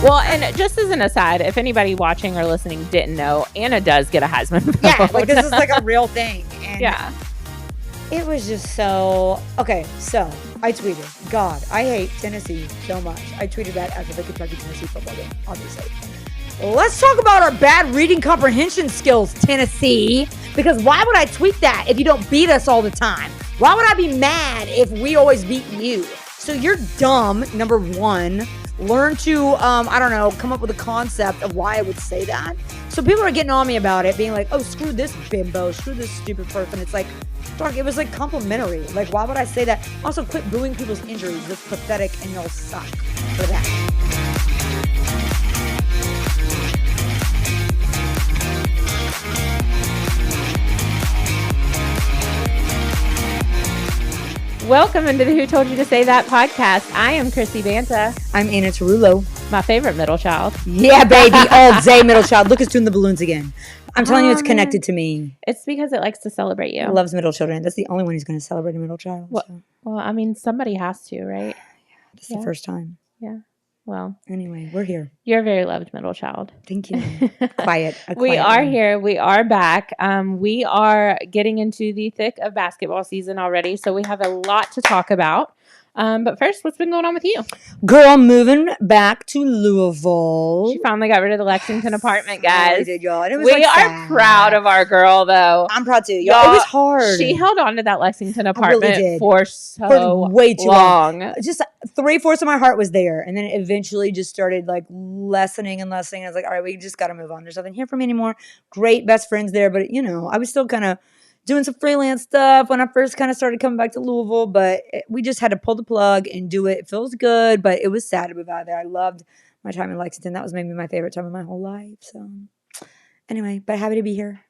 Well, and just as an aside, if anybody watching or listening didn't know, Anna does get a Heisman vote. Yeah, like this is like a real thing. And yeah. It was just so... Okay, so I tweeted, God, I hate Tennessee so much. I tweeted that after the Kentucky-Tennessee football game, obviously. Let's talk about our bad reading comprehension skills, Tennessee. Because why would I tweet that if you don't beat us all the time? Why would I be mad if we always beat you? So you're dumb, number one. Learn to, I don't know, come up with a concept of why I would say that. So people are getting on me about it, being like, oh, screw this bimbo, screw this stupid person. It's like, dog, it was like complimentary. Like, why would I say that? Also, quit booing people's injuries. That's pathetic, and you'll suck for that. Welcome into the Who Told You to Say That podcast. I am Chrissy Banta. I'm Anna Tarullo. My favorite middle child. Yeah, baby. All day middle child. Look, it's doing the balloons again. I'm telling you, it's connected to me. It's because it likes to celebrate you. It loves middle children. That's the only one who's going to celebrate a middle child. Well, I mean, somebody has to, right? This is the first time. Yeah. Well, anyway, we're here. You're a very loved middle child. Thank you. Quiet. We are here. We are back. We are getting into the thick of basketball season already, so we have a lot to talk about. But first, what's been going on with you? Girl, moving back to Louisville. She finally got rid of the Lexington apartment, guys. We did, y'all. And it was we are proud of our girl, though. I'm proud too. Y'all, it was hard. She held on to that Lexington apartment for way too long. Just 3/4 of my heart was there. And then it eventually just started like lessening and lessening. I was like, all right, we just got to move on. There's nothing here for me anymore. Great best friends there. But, you know, I was still kind of doing some freelance stuff when I first kind of started coming back to Louisville, but we just had to pull the plug and do it. It feels good, but it was sad to move out of there. I loved my time in Lexington. That was maybe my favorite time of my whole life. So anyway, but happy to be here.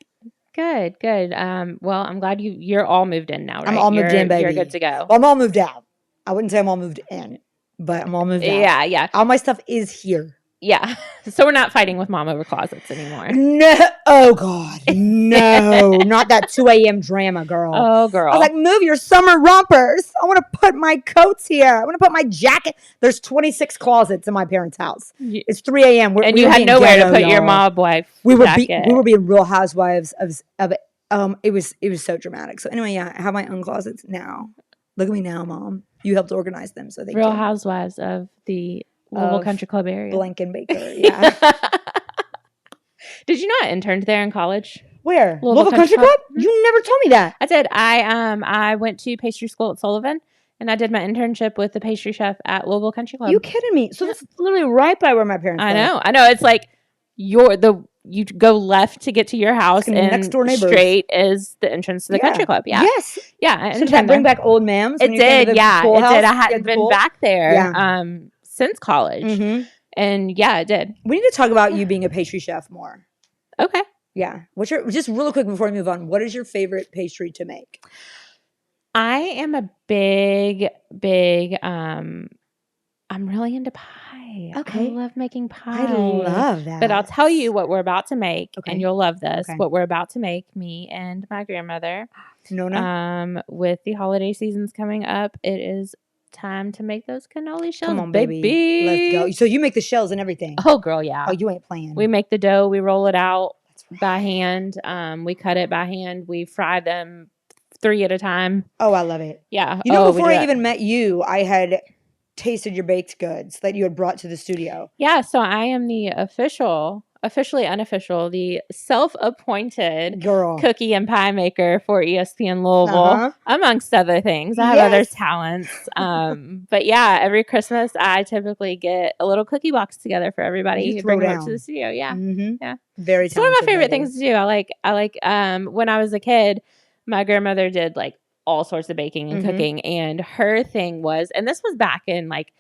Good. Well, I'm glad you're all moved in now, right? I'm all moved in, baby. You're good to go. Well, I'm all moved out. I wouldn't say I'm all moved in, but I'm all moved out. Yeah. All my stuff is here. Yeah. So we're not fighting with mom over closets anymore. No. Oh, God. No. Not that 2 a.m. drama, girl. Oh, girl. I was like, move your summer rompers. I want to put my coats here. I want to put my jacket. There's 26 closets in my parents' house. It's 3 a.m. And you had nowhere to put your mob wife jacket. We were being Real Housewives of it. It was so dramatic. So anyway, yeah, I have my own closets now. Look at me now, Mom. You helped organize them. So they Real Housewives of the Louisville Country Club area. Blankenbaker, yeah. Did you know I interned there in college? Where? Louisville Country Club? You never told me that. I did. I went to pastry school at Sullivan, and I did my internship with the pastry chef at Louisville Country Club. You kidding me? So that's literally right by where my parents live. I know. It's like you go left to get to your house, and next door neighbors. Straight is the entrance to the country club. Yeah. Yes. Yeah. So did that bring back old mams? It did. Yeah. It did. I hadn't been back there. Yeah. Since college. Mm-hmm. And yeah, it did. We need to talk about you being a pastry chef more. Okay. Yeah. Just real quick before we move on, what is your favorite pastry to make? I am a big, I'm really into pie. Okay. I love making pie. I love that. But I'll tell you what we're about to make, okay. and you'll love this. Okay. What we're about to make, me and my grandmother. Nona? With the holiday seasons coming up, it is time to make those cannoli shells. Come on, baby. Let's go. So you make the shells and everything? Oh, girl, yeah. Oh, you ain't playing. We make the dough. We roll it out by hand. We cut it by hand. We fry them 3 at a time. Oh, I love it. Yeah. You know, before I even met you, I had tasted your baked goods that you had brought to the studio. Yeah. So I am the officially unofficial, the self-appointed girl cookie and pie maker for ESPN Louisville, amongst other things. I have other talents. But yeah, every Christmas I typically get a little cookie box together for everybody. Bring them up to the studio. Yeah. Mm-hmm. Yeah. Very talented. It's one of my favorite things to do. I like when I was a kid, my grandmother did like all sorts of baking and cooking, and her thing was, and this was back in like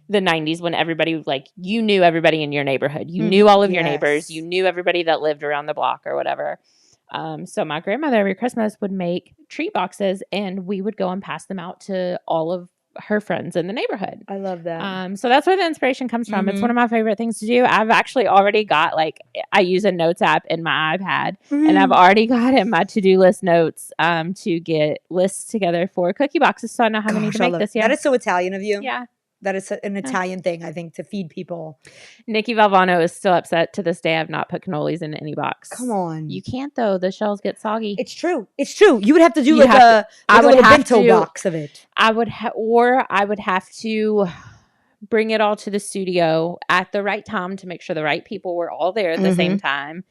the 90s when everybody, like, you knew everybody in your neighborhood. You knew all of your neighbors. You knew everybody that lived around the block or whatever. So my grandmother every Christmas would make treat boxes, and we would go and pass them out to all of her friends in the neighborhood. I love that. So that's where the inspiration comes from. It's one of my favorite things to do. I've actually already got, like, I use a notes app in my iPad, and I've already got in my to-do list notes to get lists together for cookie boxes, so I know how many to make this year. That is so Italian of you. Yeah. That is an Italian thing, I think, to feed people. Nikki Valvano is still upset to this day. I've not put cannolis in any box. Come on. You can't, though. The shells get soggy. It's true. It's true. You would have to do like a little bento box of it. I would have to bring it all to the studio at the right time to make sure the right people were all there at the same time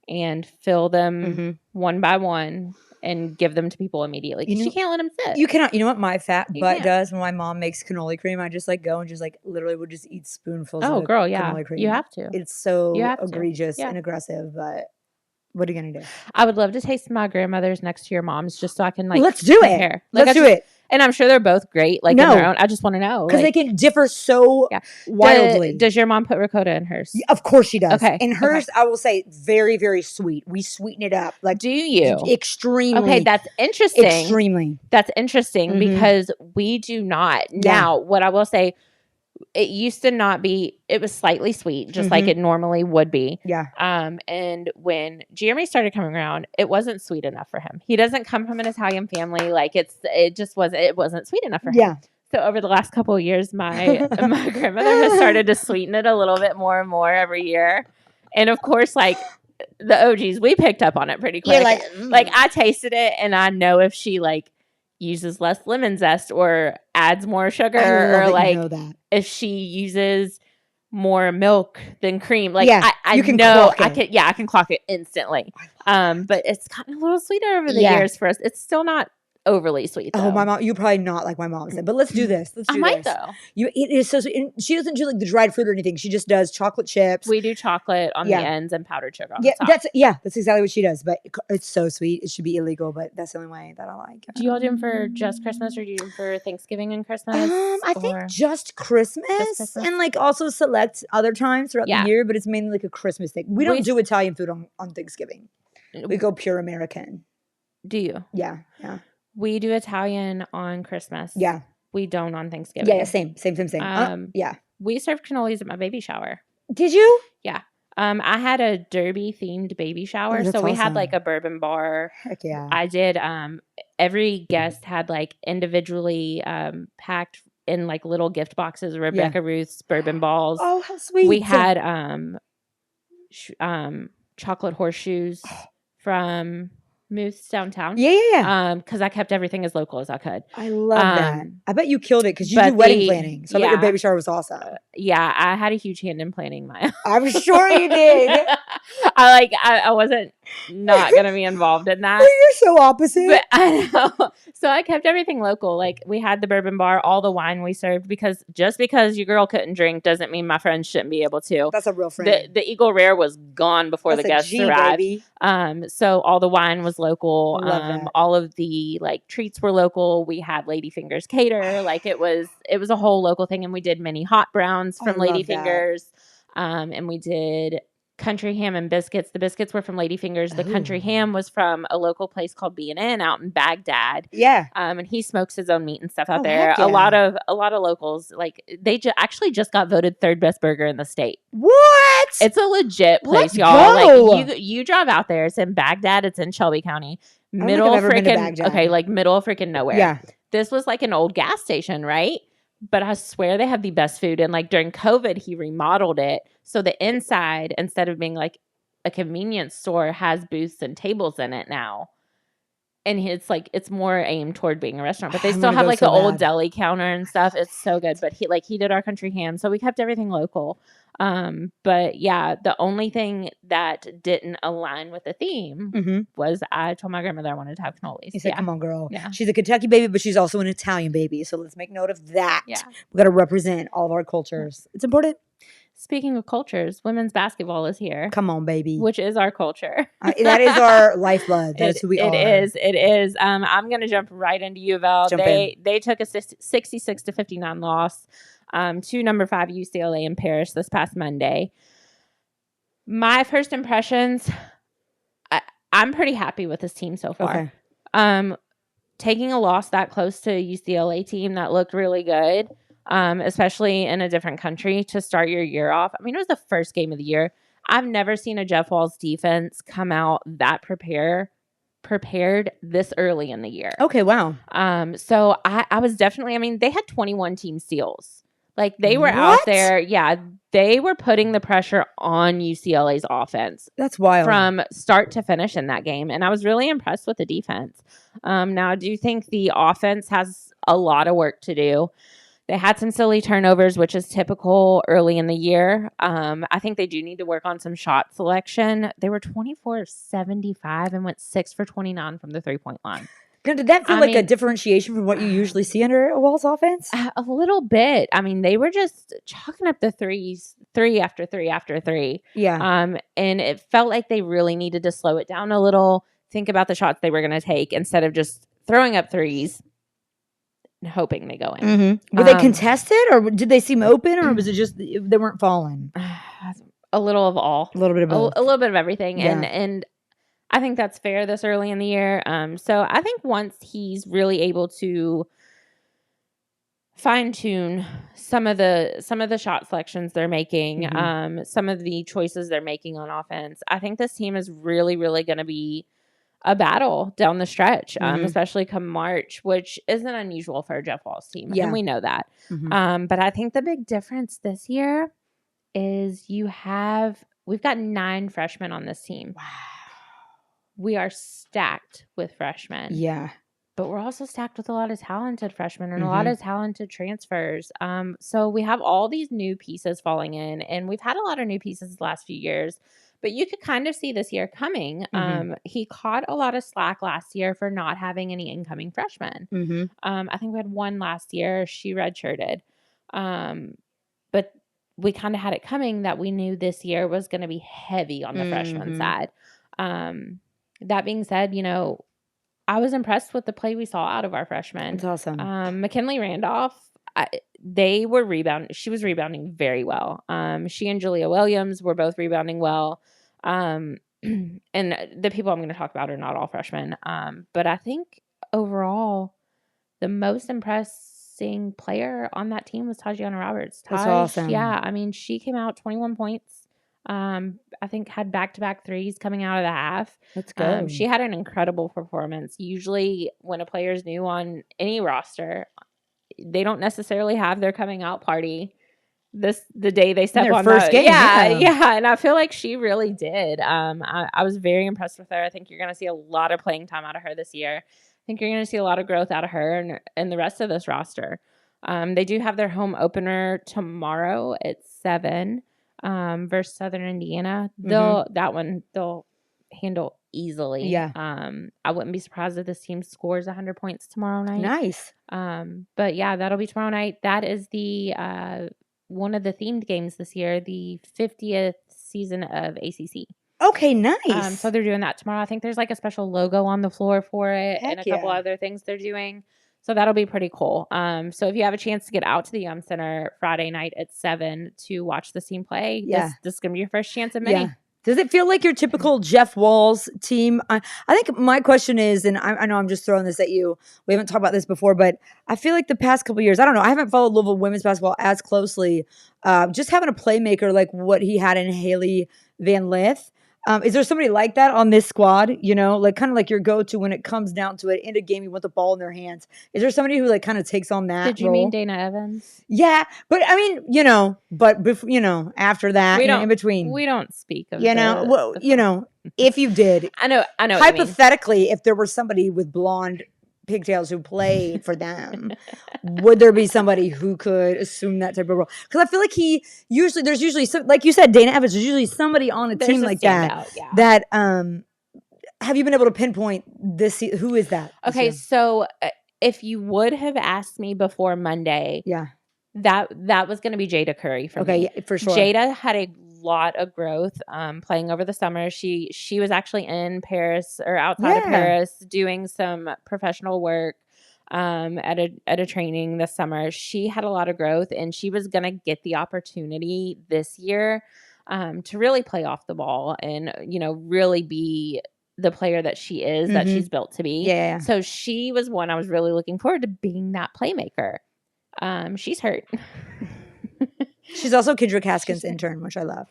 and fill them one by one and give them to people immediately. Because you can't let them sit. You cannot. You know what my fat butt does when my mom makes cannoli cream? I just like go and just like literally would just eat spoonfuls of cannoli cream. You have to. It's so egregious and aggressive, but what are you going to do? I would love to taste my grandmother's next to your mom's just so I can like Let's do compare. It. Let's do it. And I'm sure they're both great, like in their own. I just want to know. Because they can differ so wildly. Does your mom put ricotta in hers? Yeah, of course she does. Okay. In hers, I will say, very, very sweet. We sweeten it up. Like, do you? Extremely. Okay, that's interesting. Extremely. That's interesting because we do not. Yeah. Now, what I will say, it used to not be, it was slightly sweet, just like it normally would be. Yeah. And when Jeremy started coming around, it wasn't sweet enough for him. He doesn't come from an Italian family. Like it wasn't sweet enough for him. Yeah. So over the last couple of years, my grandmother has started to sweeten it a little bit more and more every year. And of course, like the OGs, we picked up on it pretty quick. Like I tasted it and I know if she like uses less lemon zest or adds more sugar or like if she uses more milk than cream. Like I you can know I can clock it instantly. But it's gotten a little sweeter over the years for us. It's still not overly sweet though. Oh, my mom, you probably not like my mom said, but let's do this. I might though. It is so sweet. She doesn't do like the dried fruit or anything. She just does chocolate chips. We do chocolate on the ends and powdered sugar on the top. That's exactly what she does. But it's so sweet. It should be illegal, but that's the only way that I like. Do you all do them for just Christmas or do you do them for Thanksgiving and Christmas? I think just Christmas and like also select other times throughout the year, but it's mainly like a Christmas thing. We don't do Italian food on Thanksgiving. We go pure American. Do you? Yeah. We do Italian on Christmas. Yeah. We don't on Thanksgiving. Yeah, same. Yeah. We served cannolis at my baby shower. Did you? Yeah. I had a derby themed baby shower. So we had like a bourbon bar. Heck yeah. I did every guest had like individually packed in like little gift boxes, Rebecca Ruth's bourbon balls. Oh, how sweet. We had chocolate horseshoes from Moose downtown. Yeah. Because I kept everything as local as I could. I love that. I bet you killed it because you do wedding planning. So I bet your baby shower was awesome. Yeah, I had a huge hand in planning mine. I'm sure you did. I wasn't not gonna be involved in that. You're so opposite. But I know. So I kept everything local. Like we had the bourbon bar, all the wine we served, because just because your girl couldn't drink doesn't mean my friends shouldn't be able to. That's a real friend. The Eagle Rare was gone before the guests arrived. Baby. So all the wine was local. All of the like treats were local. We had Ladyfingers cater. Like it was a whole local thing, and we did mini hot browns from Ladyfingers. And we did country ham and biscuits. The biscuits were from Ladyfingers. The country ham was from a local place called B&N out in Baghdad. Yeah. And he smokes his own meat and stuff out there. Yeah. A lot of locals, like they actually just got voted third best burger in the state. What? It's a legit place, y'all. Like you drive out there. It's in Baghdad. It's in Shelby County. Middle freaking nowhere. Yeah. This was like an old gas station, right? But I swear they have the best food. And like during COVID, he remodeled it. So the inside, instead of being like a convenience store, has booths and tables in it now. And it's more aimed toward being a restaurant. But they still have like the old deli counter and stuff. It's so good. But he did our country ham. So we kept everything local. But yeah, the only thing that didn't align with the theme was I told my grandmother I wanted to have cannolis. He said, come on, girl. Yeah. She's a Kentucky baby, but she's also an Italian baby. So let's make note of that. Yeah. We got to represent all of our cultures. It's important. Speaking of cultures, women's basketball is here. Come on, baby. Which is our culture. That is our lifeblood. That's who we are. It is. I'm going to jump right into U of L. They took a 66-59 loss to number 5 UCLA in Paris this past Monday. My first impressions, I'm pretty happy with this team so far. Okay. Taking a loss that close to a UCLA team that looked really good, especially in a different country to start your year off. I mean, it was the first game of the year. I've never seen a Jeff Walz defense come out that prepared this early in the year. Okay, wow. So I was definitely, I mean, they had 21 team steals. Like they were out there. Yeah, they were putting the pressure on UCLA's offense. That's wild. From start to finish in that game. And I was really impressed with the defense. Now, I do think the offense has a lot of work to do. They had some silly turnovers, which is typical early in the year. I think they do need to work on some shot selection. They were 24 of 75 and went 6 for 29 from the 3-point line. Now, did that feel a differentiation from what you usually see under a Vols offense? A little bit. I mean, they were just chalking up the threes, 3 after 3 after 3. Yeah. And it felt like they really needed to slow it down a little, think about the shots they were going to take instead of just throwing up threes and hoping they go in. Mm-hmm. Were they contested, or did they seem open, or was it just they weren't falling? A little of all. A little bit of both. A little bit of everything. Yeah. And I think that's fair this early in the year. So I think once he's really able to fine tune some of the shot selections they're making, some of the choices they're making on offense, I think this team is really, really going to be a battle down the stretch, especially come March, which isn't unusual for a Jeff Walz team. Yeah. And we know that. But I think the big difference this year is we've got 9 freshmen on this team. Wow. We are stacked with freshmen. Yeah. But we're also stacked with a lot of talented freshmen and a lot of talented transfers. So we have all these new pieces falling in, and we've had a lot of new pieces the last few years. But you could kind of see this year coming. He caught a lot of slack last year for not having any incoming freshmen. I think we had one last year. She redshirted. But we kind of had it coming that we knew this year was going to be heavy on the freshman side. That being said, I was impressed with the play we saw out of our freshmen. That's awesome. McKinley Randolph, they were rebounding. She was rebounding very well. She and Julia Williams were both rebounding well. And the people I'm going to talk about are not all freshmen. But I think overall, the most impressing player on that team was Tajiana Roberts. That's awesome. Yeah, I mean, she came out 21 points. I think had back-to-back threes coming out of the half. That's good. She had an incredible performance. Usually when a player's new on any roster, they don't necessarily have their coming out party the day they step on first game. Yeah. And I feel like she really did. I was very impressed with her. I think you're going to see a lot of playing time out of her this year. I think you're going to see a lot of growth out of her and the rest of this roster. They do have their home opener tomorrow at 7. Versus Southern Indiana. They'll handle easily. Yeah. I wouldn't be surprised if this team scores 100 points tomorrow night. Nice. But yeah, that'll be tomorrow night. That is the one of the themed games this year, the 50th season of ACC. Okay, nice. So they're doing that tomorrow. I think there's like a special logo on the floor for it. Heck and a couple other things they're doing. So that'll be pretty cool. So if you have a chance to get out to the Yum Center Friday night at 7 to watch the team play, this is going to be your first chance of many. Yeah. Does it feel like your typical Jeff Walz team? I think my question is, and I know I'm just throwing this at you. We haven't talked about this before, but I feel like the past couple of years, I don't know. I haven't followed Louisville women's basketball as closely. Just having a playmaker like what he had in Haley Van Lith. Is there somebody like that on this squad? Like kind of like your go-to when it comes down to it. In a game, you want the ball in their hands. Is there somebody who like kind of takes on that Did you role? mean Dana Evans? Yeah, but I mean, after that, in between, we don't speak of if you did, I know. Hypothetically, if there were somebody with blonde pigtails who played for them, would there be somebody who could assume that type of role? Because I feel like there's usually some, like you said, Dana Evans, there's usually somebody on a team like that. Yeah. That have you been able to pinpoint this? Who is that? Okay, so if you would have asked me before Monday, that was going to be Jada Curry for me. Okay, for sure. Jada had a lot of growth playing over the summer. She was actually in Paris or outside of Paris doing some professional work at a training this summer. She had a lot of growth, and she was going to get the opportunity this year to really play off the ball and really be the player that she is, that she's built to be. Yeah. So she was one I was really looking forward to being that playmaker. She's hurt. She's also Kendra Kaskin's intern, which I love.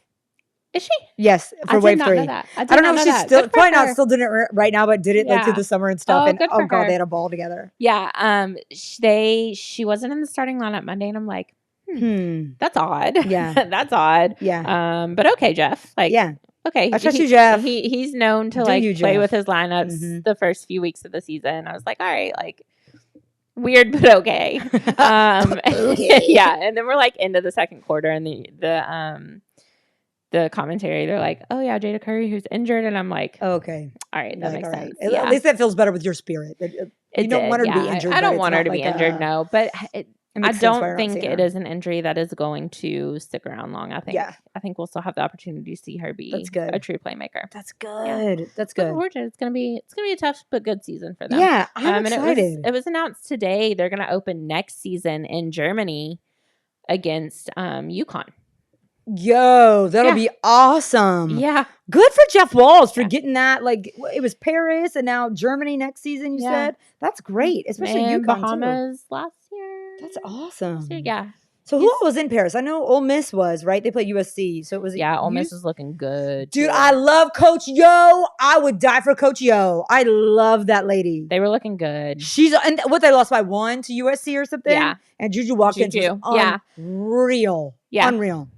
Is she? Yes, for Wave 3. I don't know if she's still probably not still doing it right now, but did it like through the summer and stuff. Oh God, they had a ball together. Yeah. She wasn't in the starting lineup Monday, and I'm like, That's odd. Yeah. That's odd. Yeah. But okay, Jeff. Like, Yeah. okay. I trust you, Jeff. He's known to Do like you, play Jeff. with his lineups the first few weeks of the season. I was like, all right, like weird, but okay. Okay. Yeah. And then we're like into the second quarter and the commentary, they're like, oh yeah, Jada Curry who's injured. And I'm like, okay. All right, that Like, makes all right. sense. At Yeah. least that feels better with your spirit. You don't want her to be injured. I don't but want it's her to not be like injured, no. But I makes sense why you're don't not think seeing it her. is an injury that is going to stick around long. I think we'll still have the opportunity to see her be That's good. a true playmaker. That's good. Yeah. That's good. Looking forward to it. It's gonna be a tough but good season for them. Yeah, I'm excited. It was announced today they're gonna open next season in Germany against UConn. Yo, that'll be awesome. Yeah. Good for Jeff Walls for getting that. Like, it was Paris and now Germany next season, you said? That's great. Especially UConn, Bahamas too. last year. That's awesome. Yeah. So who all was in Paris? I know Ole Miss was, right? They played USC. So it was Ole Miss is looking good. Dude, I love Coach Yo. I would die for Coach Yo. I love that lady. They were looking good. And what, they lost by 1 to USC or something? Yeah. And Juju Watkins was unreal. Yeah. Unreal.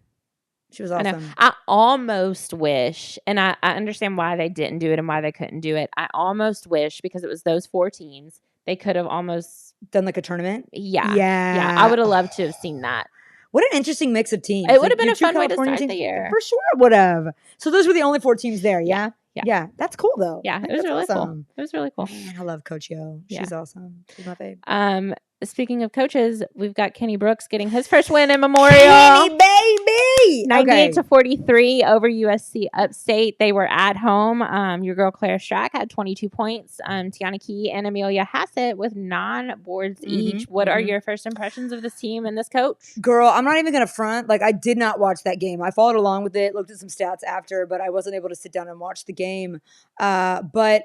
She was awesome. I almost wish, and I understand why they didn't do it and why they couldn't do it. I almost wish, because it was those 4 teams, they could have almost done like a tournament. Yeah. I would have loved to have seen that. What an interesting mix of teams. It would have been a fun way to start the year. For sure it would have. So those were the only 4 teams there, yeah? Yeah. That's cool, though. Yeah, it was really cool. It was really cool. Man, I love Coach Yo. She's awesome. She's my fave. Speaking of coaches, we've got Kenny Brooks getting his first win in Memorial. Kenny, baby! 98-43 over USC Upstate. They were at home. Your girl Claire Strack had 22 points. Tiana Key and Amelia Hassett with 9 boards each. What are your first impressions of this team and this coach? Girl, I'm not even going to front. Like, I did not watch that game. I followed along with it, looked at some stats after, but I wasn't able to sit down and watch the game. But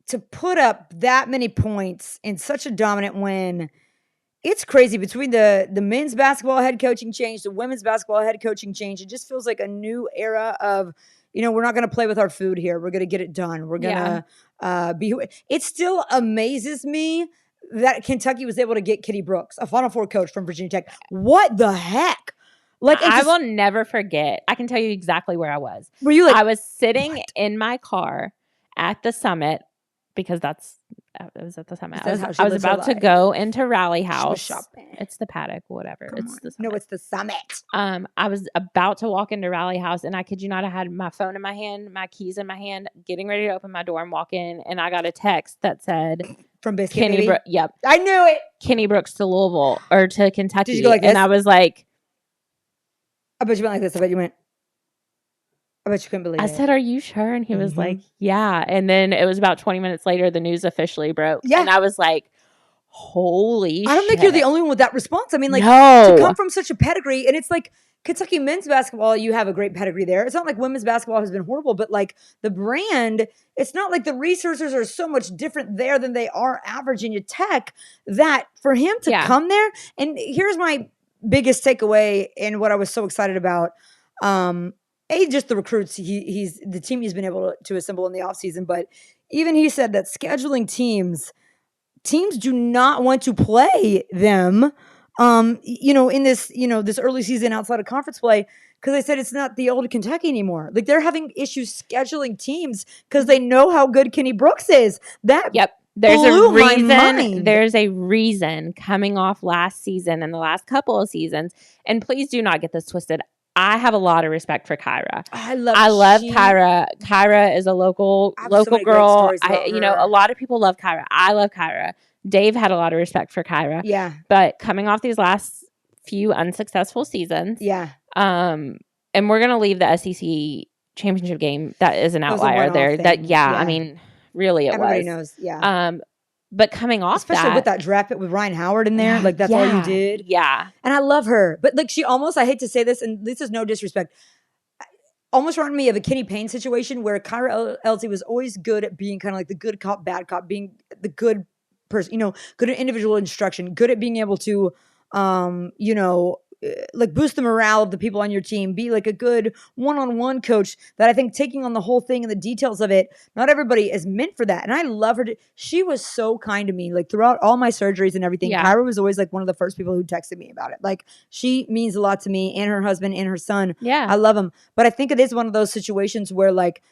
to put up that many points in such a dominant win, it's crazy. Between the men's basketball head coaching change, the women's basketball head coaching change, it just feels like a new era of, we're not going to play with our food here. We're going to get it done. We're going to be. It still amazes me that Kentucky was able to get Kitty Brooks, a Final Four coach from Virginia Tech. What the heck? Like, I will never forget. I can tell you exactly where I was. Were you like? I was sitting in my car at the summit, because it was at the summit. I was about to go into Rally House. It's the paddock, whatever. It's the summit. No, it's the summit. I was about to walk into Rally House, and I kid you not, I had my phone in my hand, my keys in my hand, getting ready to open my door and walk in, and I got a text that said from Biscuit Kenny Brooks. Yep, I knew it. Kenny Brooks to Louisville or to Kentucky. Did you go like this? And I was like, I bet you went like this. I bet you couldn't believe it. I said, are you sure? And he was like, yeah. And then it was about 20 minutes later, the news officially broke. Yeah. And I was like, holy shit. I don't think you're the only one with that response. I mean, like, to come from such a pedigree, and it's like Kentucky men's basketball, you have a great pedigree there. It's not like women's basketball has been horrible, but like the brand, it's not like the resources are so much different there than they are at Virginia Tech, that for him to come there, and here's my biggest takeaway and what I was so excited about. Just the recruits he's the team he's been able to assemble in the offseason, but even he said that scheduling teams do not want to play them, in this, this early season outside of conference play, because they said it's not the old Kentucky anymore. Like, they're having issues scheduling teams because they know how good Kenny Brooks is. There's a reason. There's a reason coming off last season and the last couple of seasons. And please do not get this twisted. I have a lot of respect for Kyra. I love Kyra. Kyra is a local girl. A lot of people love Kyra. I love Kyra. Dave had a lot of respect for Kyra. Yeah. But coming off these last few unsuccessful seasons. Yeah. And we're gonna leave the SEC championship game. That is an outlier there. I mean, really, everybody knows. Yeah. But coming off especially with that draft pick with Ryan Howard in there, like that's all you did. Yeah. And I love her. But like she almost, I hate to say this, and this is no disrespect, almost reminded me of a Kenny Payne situation where Kyra Elsie was always good at being kind of like the good cop, bad cop, being the good person, good at individual instruction, good at being able to, like boost the morale of the people on your team, be like a good one-on-one coach that I think taking on the whole thing and the details of it, not everybody is meant for that. And I love her. She was so kind to me, like throughout all my surgeries and everything. Yeah. Kyra was always like one of the first people who texted me about it. Like she means a lot to me and her husband and her son. Yeah. I love them. But I think it is one of those situations where like,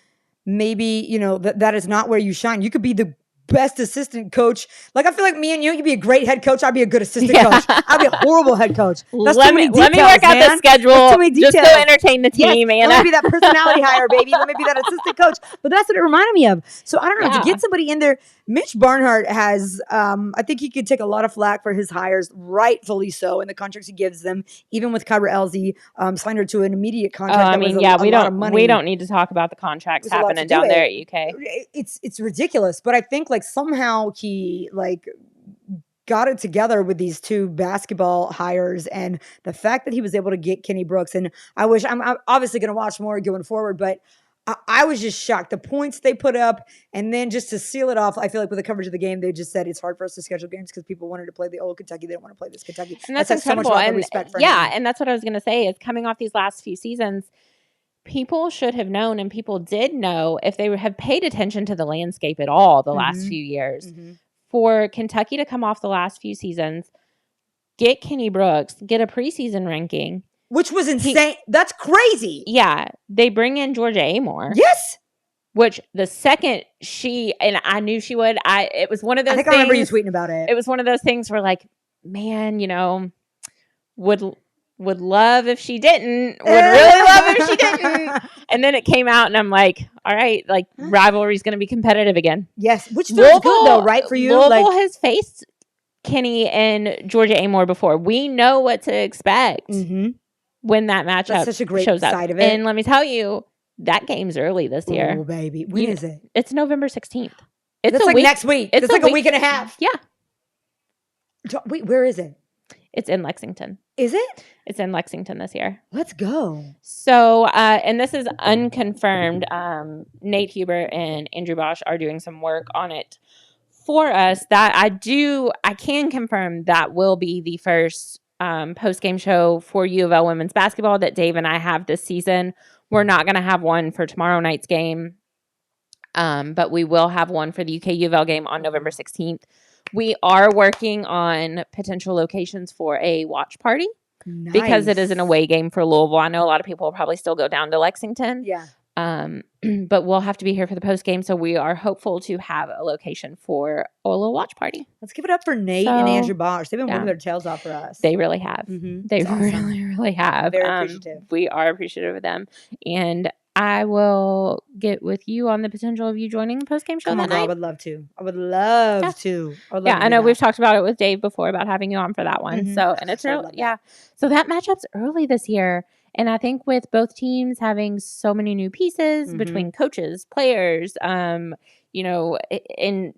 maybe, you know, that is not where you shine. You could be the best assistant coach. Like I feel like me and you'd be a great head coach. I'd be a good assistant coach. I'd be a horrible head coach. That's let too many me details, work out the schedule. That's too many Just details. to entertain the team, yes, Anna. Let me be that personality hire, baby. Let me be that assistant coach. But that's what it reminded me of. So I don't know, to get somebody in there. Mitch Barnhart has, I think he could take a lot of flack for his hires, rightfully so, and the contracts he gives them. Even with Kyra Elsie, signed her to an immediate contract. We don't need to talk about the contracts happening down there at UK. It's ridiculous, but I think like somehow he like got it together with these two basketball hires, and the fact that he was able to get Kenny Brooks. And I'm obviously going to watch more going forward, but I was just shocked. The points they put up, and then just to seal it off, I feel like with the coverage of the game, they just said it's hard for us to schedule games because people wanted to play the old Kentucky. They didn't want to play this Kentucky. And that's incredible. So much respect for him. And that's what I was going to say is coming off these last few seasons, people should have known, and people did know if they have paid attention to the landscape at all the last few years, for Kentucky to come off the last few seasons, get Kenny Brooks, get a preseason ranking. Which was insane. That's crazy. Yeah. They bring in Georgia Amore. Yes. Which the second and I knew she would, it was one of those things. I remember you tweeting about it. It was one of those things where like, man, you know, would love if she didn't, would really love if she didn't. And then it came out and I'm like, all right, like rivalry's going to be competitive again. Yes. Which feels good though, right? For you. Louisville has faced Kenny and Georgia Amore before. We know what to expect. When that matchup That's such a great shows up. side of it. And let me tell you, that game's early this year. Oh, baby. When is it? It's November 16th. It's like next week. It's like a week and a half. Yeah. Wait, where is it? It's in Lexington. Is it? It's in Lexington this year. Let's go. So, and this is unconfirmed. Nate Huber and Andrew Bosch are doing some work on it for us. That I can confirm that will be the first post-game show for U of L women's basketball that Dave and I have this season. We're not going to have one for tomorrow night's game, but we will have one for the UK U of L game on November 16th. We are working on potential locations for a watch party because it is an away game for Louisville. I know a lot of people will probably still go down to Lexington. Yeah. But we'll have to be here for the post game, so we are hopeful to have a location for a little watch party. Let's give it up for Nate and Andrew Bosch. They've been working their tails off for us. They really have. They really have. Very appreciative. We are appreciative of them, and I will get with you on the potential of you joining the post game show that night. I would love to. I would love to. I know we've talked about it with Dave before about having you on for that one. So, and it's early. Yeah. So that matchup's early this year. And I think with both teams having so many new pieces between coaches, players, you know, and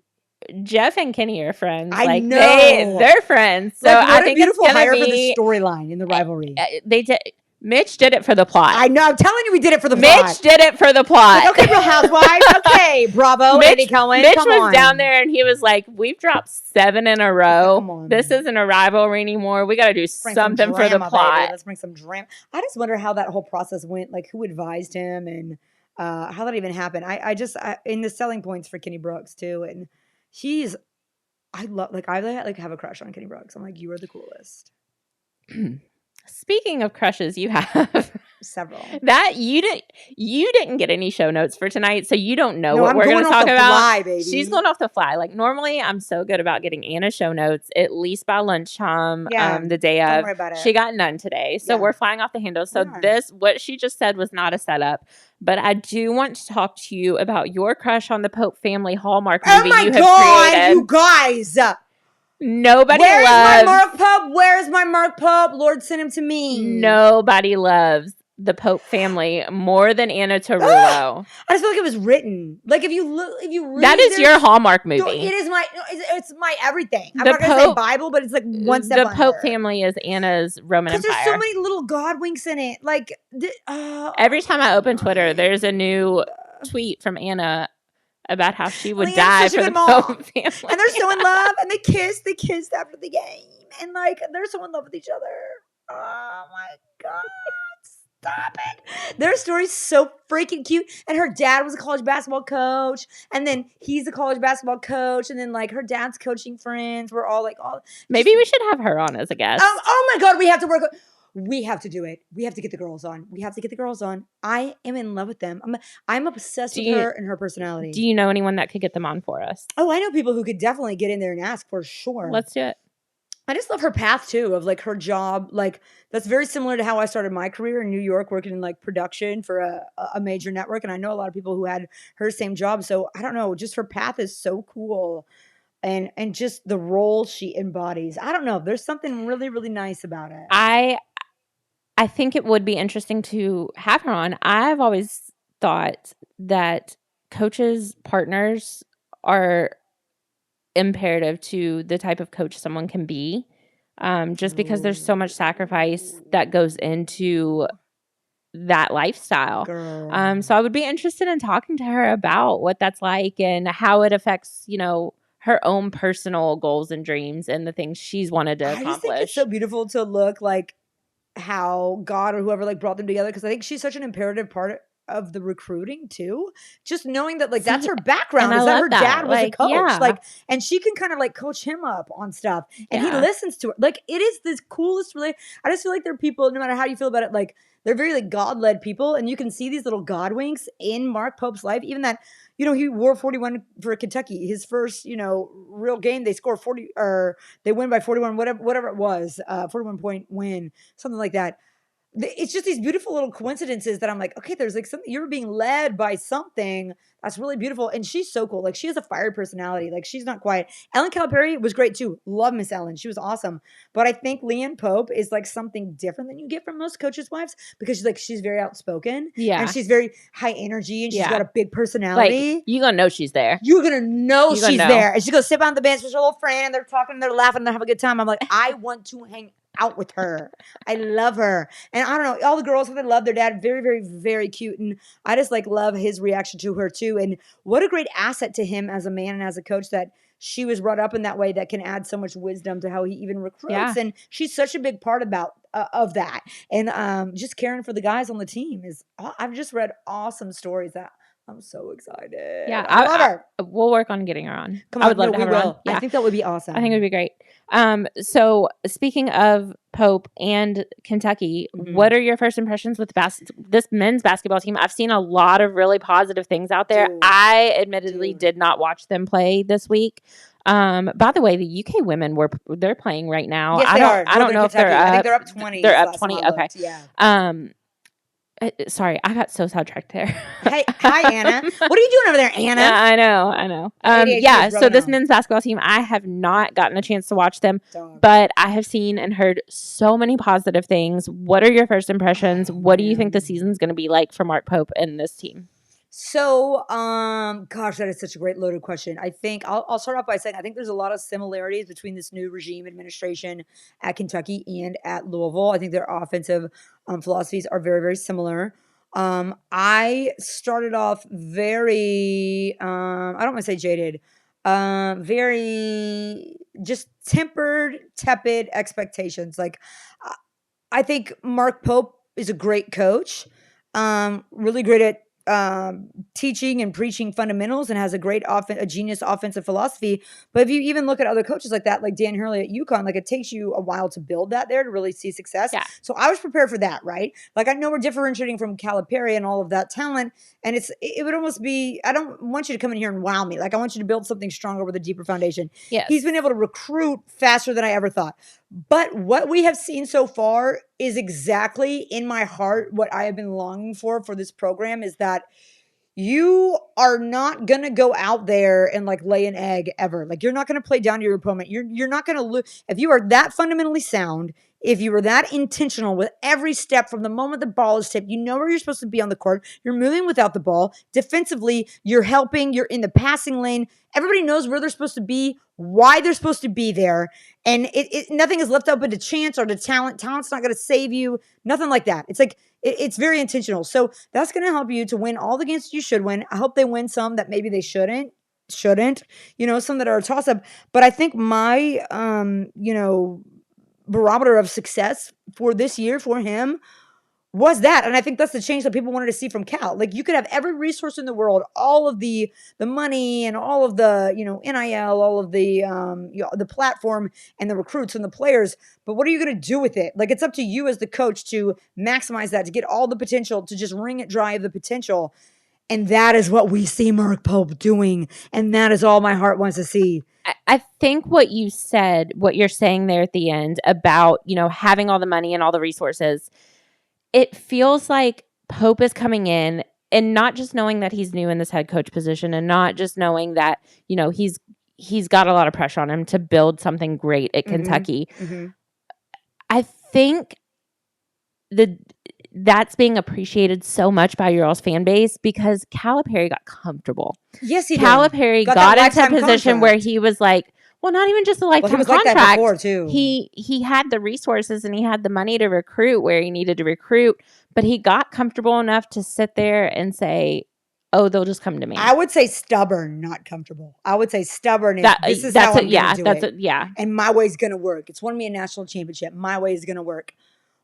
Jeff and Kenny are friends. I know. They're friends. So like, I think it's beautiful hire for the storyline in the rivalry. They did. Mitch did it for the plot. I know. I'm telling you, we did it for the plot. Mitch did it for the plot. Like, okay, Real Housewives. Okay, bravo, Andy Cohen. Mitch was down there and he was like, "We've dropped 7 in a row. This isn't a rivalry anymore. We got to do something for the plot. Baby. Let's bring some drama." I just wonder how that whole process went. Like, who advised him and how that even happened. I in the selling points for Kenny Brooks too, and I have a crush on Kenny Brooks. I'm like, you are the coolest. Speaking of crushes, you have several. That you didn't get any show notes for tonight, so you don't know what we're going to talk about. Fly, baby. She's going off the fly. Like normally, I'm so good about getting Anna's show notes at least by lunchtime. The day of. Don't worry about it. She got none today, so we're flying off the handle. So what she just said was not a setup. But I do want to talk to you about your crush on the Pope family Hallmark movie you have created. Oh my God, you guys! Where's my Mark Pope? Where's my Mark Pope? Lord, send him to me. Nobody loves the Pope family more than Anna Tarullo. I just feel like it was written. Like if you read that is your Hallmark movie. It is it's my everything. I'm not gonna say Bible, but it's like one step. The Pope family is Anna's Roman Empire. There's so many little God winks in it. Like every time I open Twitter, there's a new tweet from Anna about how she would die for the Pope family. And they're so in love, and they kissed after the game, and like they're so in love with each other. Oh my God. Stop it. Their story's so freaking cute. And her dad was a college basketball coach. And then he's a college basketball coach. And then like her dad's coaching friends were all like, maybe we should have her on as a guest. Oh my God, we have to work. We have to do it. We have to get the girls on. I am in love with them. I'm obsessed with her and her personality. Do you know anyone that could get them on for us? Oh, I know people who could definitely get in there and ask for sure. Let's do it. I just love her path too, of like her job. Like that's very similar to how I started my career in New York, working in like production for a major network. And I know a lot of people who had her same job. So I don't know, just her path is so cool. And just the role she embodies. I don't know. There's something really, really nice about it. I think it would be interesting to have her on. I've always thought that coaches' partners are imperative to the type of coach someone can be, just because there's so much sacrifice that goes into that lifestyle. So I would be interested in talking to her about what that's like and how it affects, her own personal goals and dreams and the things she's wanted to accomplish. I just think it's so beautiful to look like how God or whoever like brought them together, because I think she's such an imperative part of the recruiting too. Just knowing that like that's her background, is that her dad was a coach. Yeah. Like, and she can kind of like coach him up on stuff, and he listens to her. Like, it is this coolest I just feel like there are people, no matter how you feel about it, like they're very like God-led people, and you can see these little God winks in Mark Pope's life. Even that, he wore 41 for Kentucky. His first, real game, they score 40, or they win by 41, whatever it was, 41-point win, something like that. It's just these beautiful little coincidences that I'm like, okay, there's like something, you're being led by something that's really beautiful. And she's so cool. Like, she has a fiery personality. Like, she's not quiet. Ellen Calipari was great too. Love Miss Ellen. She was awesome. But I think Leanne Pope is like something different than you get from most coaches' wives, because she's very outspoken. Yeah. And she's very high energy, and she's got a big personality. Like, you're going to know she's there. You're going to know she's there. And she's going to sit on the bench with her little friend, and they're talking, and they're laughing, and they're having a good time. I'm like, I want to hang out with her. I love her. And I don't know, all the girls, they love their dad. Very, very, very cute. And I just like love his reaction to her too. And what a great asset to him as a man and as a coach that she was brought up in that way, that can add so much wisdom to how he even recruits. Yeah. And she's such a big part of that. And just caring for the guys on the team I've just read awesome stories that I'm so excited. Yeah, I love her. We'll work on getting her on. Come on, I would love to have her on. Yeah. I think that would be awesome. I think it would be great. So speaking of Pope and Kentucky, what are your first impressions with this men's basketball team? I've seen a lot of really positive things out there. I admittedly did not watch them play this week. By the way, the UK women they're playing right now. Yes, they are. I don't know Kentucky. if they're up. I think they're up 20. They're up 20. Okay. Yeah. Sorry, I got so sidetracked there. Hey, hi, Anna. What are you doing over there, Anna? I know. So this men's basketball team, I have not gotten a chance to watch them, but I have seen and heard so many positive things. What are your first impressions? What do you think the season's going to be like for Mark Pope and this team? So, gosh, that is such a great loaded question. I think I'll start off by saying I think there's a lot of similarities between this new regime administration at Kentucky and at Louisville. I think their offensive philosophies are very, very similar. I started off very, I don't want to say jaded, very just tepid expectations. Like, I think Mark Pope is a great coach, really great at teaching and preaching fundamentals, and has a genius offensive philosophy. But if you even look at other coaches like that, like Dan Hurley at UConn, like it takes you a while to build that there to really see success. Yeah. So I was prepared for that, right? Like, I know we're differentiating from Calipari and all of that talent, and it would almost be, I don't want you to come in here and wow me. Like, I want you to build something stronger with a deeper foundation. Yes. He's been able to recruit faster than I ever thought. But what we have seen so far is exactly in my heart what I have been longing for this program, is that you are not going to go out there and like lay an egg ever. Like, you're not going to play down to your opponent. You're not going to lose. If you are that fundamentally sound, if you were that intentional with every step from the moment the ball is tipped, you know where you're supposed to be on the court. You're moving without the ball. Defensively, you're helping. You're in the passing lane. Everybody knows where they're supposed to be, why they're supposed to be there. And nothing is left open to chance or to talent. Talent's not going to save you. Nothing like that. It's like, it's very intentional. So that's going to help you to win all the games you should win. I hope they win some that maybe they shouldn't, some that are a toss-up. But I think my, barometer of success for this year for him was that. And I think that's the change that people wanted to see from Cal. Like, you could have every resource in the world, all of the money and all of the, NIL, all of the, the platform and the recruits and the players. But what are you going to do with it? Like, it's up to you as the coach to maximize that, to get all the potential, to just wring it dry of the potential. And that is what we see Mark Pope doing. And that is all my heart wants to see. I think what you're saying there at the end about, having all the money and all the resources, it feels like Pope is coming in and not just knowing that he's new in this head coach position and not just knowing that, he's got a lot of pressure on him to build something great at Kentucky. Mm-hmm. I think that's being appreciated so much by your all's fan base because Calipari got comfortable. Yes, he did. Calipari got into a position where he was like, well, not even just a lifetime contract. Like that before too. He had the resources and he had the money to recruit where he needed to recruit, but he got comfortable enough to sit there and say, "Oh, they'll just come to me." I would say stubborn, not comfortable. I would say stubborn. This is how I'm going to do it. And my way's going to work. It's won me a national championship. My way is going to work.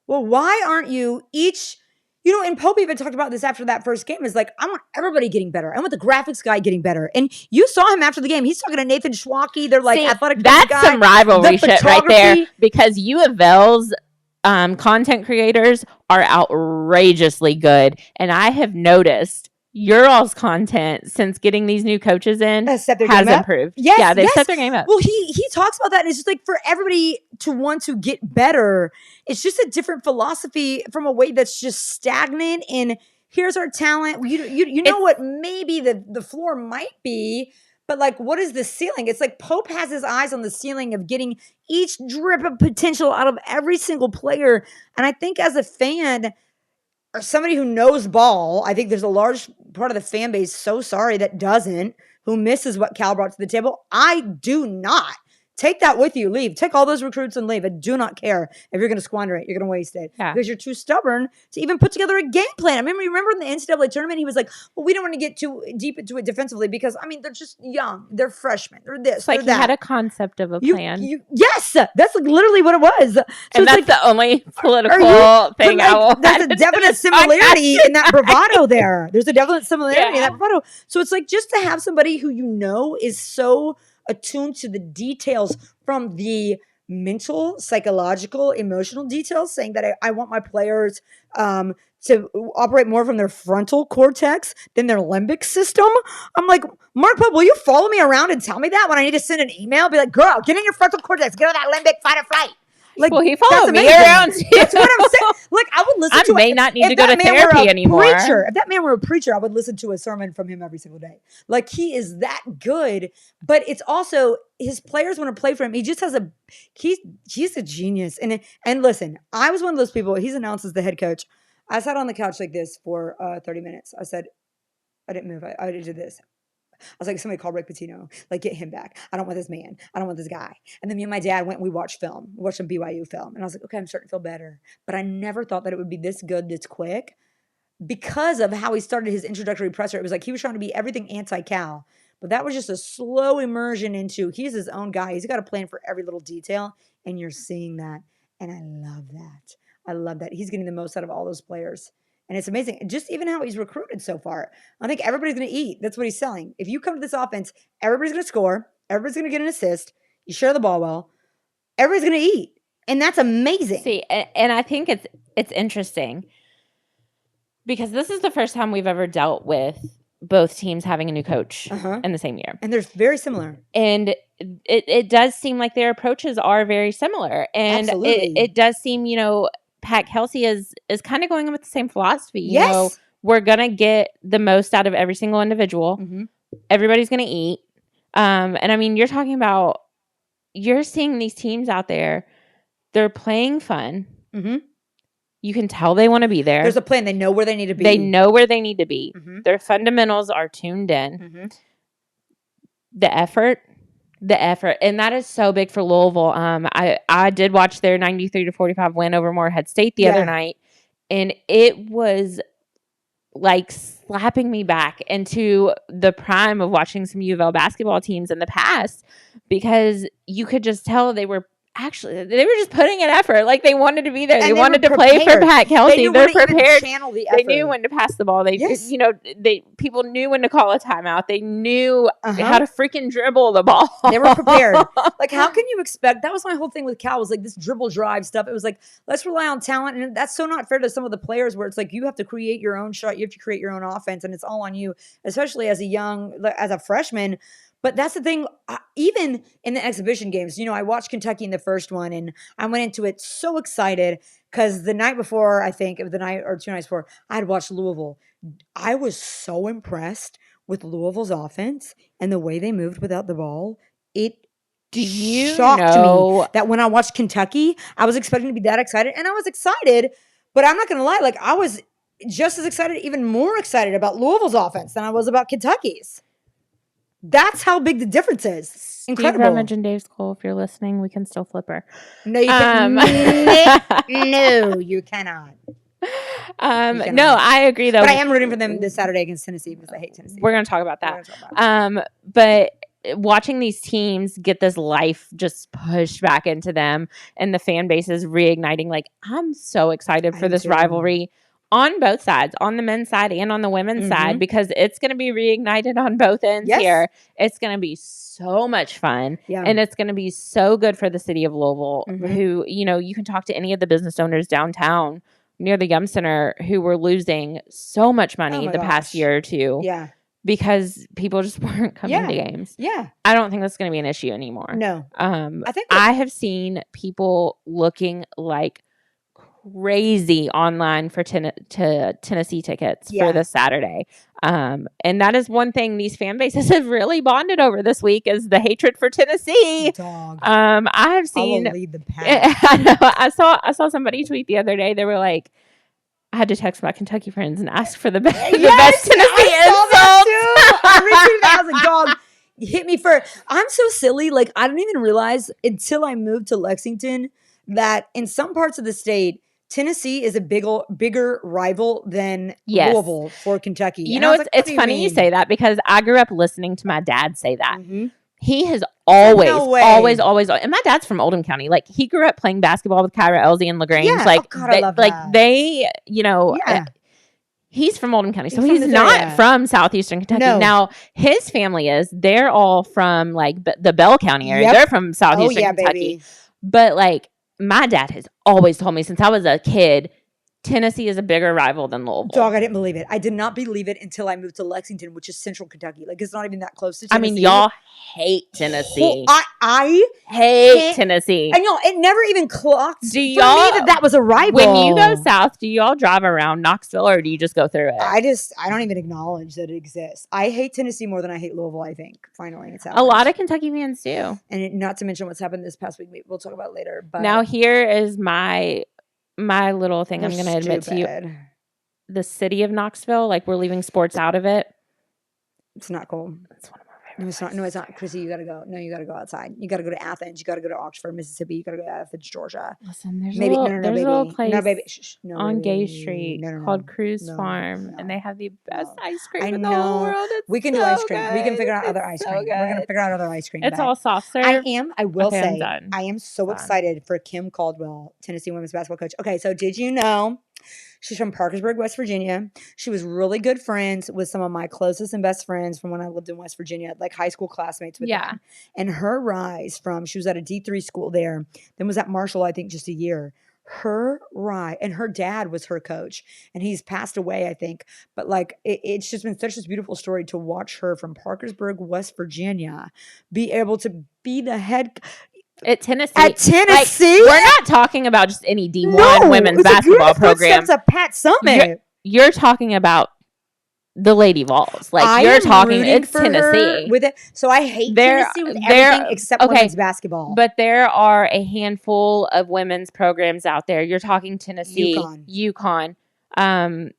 Well, why aren't you each? And Pope even talked about this after that first game. Is like, I want everybody getting better. I want the graphics guy getting better. And you saw him after the game. He's talking to Nathan Schwacke. They're like, athletic that's guy. Some rivalry shit right there. Because U of L's content creators are outrageously good. And I have noticed your all's content since getting these new coaches in has improved. Yes, yeah, they've set their game up. Well, he talks about that, and it's just like for everybody to want to get better, it's just a different philosophy from a way that's just stagnant. And here's our talent. You know what maybe the floor might be, but like, what is the ceiling? It's like Pope has his eyes on the ceiling of getting each drip of potential out of every single player. And I think as a fan, or somebody who knows ball, I think there's a large part of the fan base so sorry that doesn't, who misses what Cal brought to the table. I do not. Take that with you. Leave. Take all those recruits and leave. I do not care if you're going to squander it. You're going to waste it. Yeah. Because you're too stubborn to even put together a game plan. I mean, remember in the NCAA tournament, he was like, well, we don't want to get too deep into it defensively because, they're just young. They're freshmen. They're this, like he had a concept of a plan. Yes. That's like literally what it was. So and that's like, the only political thing I will There's a definite similarity in that bravado there. There's a definite similarity in that bravado. So it's like just to have somebody who is so attuned to the details from the mental, psychological, emotional details, saying that I want my players to operate more from their frontal cortex than their limbic system. I'm like, Mark Pope, will you follow me around and tell me that when I need to send an email? Be like, girl, get in your frontal cortex. Get on that limbic, fight or flight. Like, well, he followed me around too. That's what I'm saying. Like, I would listen to. I may not need to go to therapy anymore. If that man were a preacher, I would listen to a sermon from him every single day. Like, he is that good. But it's also his players want to play for him. He just has he's a genius. And listen, I was one of those people. He's announced as the head coach. I sat on the couch like this for 30 minutes. I said, I didn't move. I did this. I was like, somebody call Rick Pitino. Like, get him back. I don't want this man. I don't want this guy. And then me and my dad went and we watched film. We watched some BYU film. And I was like, okay, I'm starting to feel better. But I never thought that it would be this good, this quick because of how he started his introductory presser. It was like he was trying to be everything anti-Cal. But that was just a slow immersion into he's his own guy. He's got a plan for every little detail. And you're seeing that. And I love that. I love that. He's getting the most out of all those players. And it's amazing. Just even how he's recruited so far. I think everybody's going to eat. That's what he's selling. If you come to this offense, everybody's going to score. Everybody's going to get an assist. You share the ball well. Everybody's going to eat. And that's amazing. See, and I think it's interesting because this is the first time we've ever dealt with both teams having a new coach in the same year. And they're very similar. And it does seem like their approaches are very similar. And it does seem, Pat Kelsey is kind of going in with the same philosophy. You know, we're going to get the most out of every single individual. Mm-hmm. Everybody's going to eat. And you're talking about, you're seeing these teams out there, they're playing fun. Mm-hmm. You can tell they want to be there. There's a plan. They know where they need to be. Mm-hmm. Their fundamentals are tuned in. Mm-hmm. The effort. And that is so big for Louisville. I did watch their 93-45 win over Morehead State the other night, and it was like slapping me back into the prime of watching some U of L basketball teams in the past because you could just tell they were actually, they were just putting in effort. Like, they wanted to be there. They wanted to prepared. play for Pat Kelsey. They're prepared. Channel the they knew when to pass the ball. People knew when to call a timeout. They knew how to freaking dribble the ball. They were prepared. Like, how can you expect? That was my whole thing with Cal, was like this dribble drive stuff. It was like, let's rely on talent. And that's so not fair to some of the players, where it's like, you have to create your own shot. You have to create your own offense. And it's all on you, especially as a freshman. But that's the thing, even in the exhibition games, I watched Kentucky in the first one, and I went into it so excited because the night before, I think, the night or 2 nights before, I had watched Louisville. I was so impressed with Louisville's offense and the way they moved without the ball. It shocked me that when I watched Kentucky, I was expecting to be that excited, and I was excited, but I'm not going to lie, like, I was just as excited, even more excited about Louisville's offense than I was about Kentucky's. That's how big the difference is. Incredible. Steve Rummage and Dave Skoll, if you're listening, we can still flip her. No, you can't. No, you cannot. No, I agree, though. But I am rooting for them this Saturday against Tennessee because I hate Tennessee. We're going to talk about that. But watching these teams get this life just pushed back into them, and the fan base is reigniting. Like, I'm so excited for this rivalry. On both sides, on the men's side and on the women's side, because it's going to be reignited on both ends here. It's going to be so much fun. Yeah. And it's going to be so good for the city of Louisville, who, you can talk to any of the business owners downtown near the Yum Center who were losing so much money past year or two. Yeah. Because people just weren't coming to games. Yeah. I don't think that's going to be an issue anymore. No. I have seen people looking like crazy online for Tennessee tickets for this Saturday. And that is one thing these fan bases have really bonded over this week, is the hatred for Tennessee. Dog. I have seen. I will lead the pack. I know. I saw somebody tweet the other day. They were like, I had to text my Kentucky friends and ask for the best Tennessee insults. I retweeted that. I was like, dog, hit me first. I'm so silly. Like, I didn't even realize until I moved to Lexington that in some parts of the state, Tennessee is a bigger rival than Louisville for Kentucky. It's funny you say that, because I grew up listening to my dad say that. He has always, and my dad's from Oldham County. Like, he grew up playing basketball with Kyra Elsie and LaGrange. Yeah. Like, I love that. He's from Oldham County, so he's not from southeastern Kentucky. No. Now, his family they're all from, like, the Bell County area. Yep. They're from southeastern Kentucky. Baby. But, like, my dad has always told me since I was a kid, Tennessee is a bigger rival than Louisville. Dog, I didn't believe it. I did not believe it until I moved to Lexington, which is central Kentucky. Like, it's not even that close to Tennessee. I mean, y'all hate Tennessee. Well, I hate Tennessee. And it never even clocked for me that was a rival. When you go south, do y'all drive around Knoxville, or do you just go through it? I don't even acknowledge that it exists. I hate Tennessee more than I hate Louisville, I think. Finally, it's happened. A lot of Kentucky fans do. And not to mention what's happened this past week. We'll talk about it later. But now here is my little thing I'm going to admit to you. The city of Knoxville, like, we're leaving sports out of it. It's not cool. It's one of my No, it's not. Chrissy, you got to go. No, you got to go outside. You got to go to Athens. You got to go to Oxford, Mississippi. You got to go to Athens, Georgia. Listen, there's a little place on Gay Street called Cruise Farm, and they have the best ice cream in the whole world. We can do ice cream. We can figure out other ice cream. We're going to figure out other ice cream. It's all soft serve. I will say, I am so excited for Kim Caldwell, Tennessee women's basketball coach. Okay, so did you know she's from Parkersburg, West Virginia? She was really good friends with some of my closest and best friends from when I lived in West Virginia, like high school classmates with them. And her rise from, she was at a D3 school there, then was at Marshall, I think, just a year. Her rise, and her dad was her coach, and he's passed away, I think. But like, it's just been such a beautiful story to watch her from Parkersburg, West Virginia, be able to be the head at Tennessee. Like, we're not talking about just any D1 women's basketball program. It's a Pat Summit. You're talking about the Lady Vols. Like, you're talking, it's Tennessee. With it. So I hate Tennessee with everything except women's basketball. But there are a handful of women's programs out there. You're talking Tennessee, UConn. Well,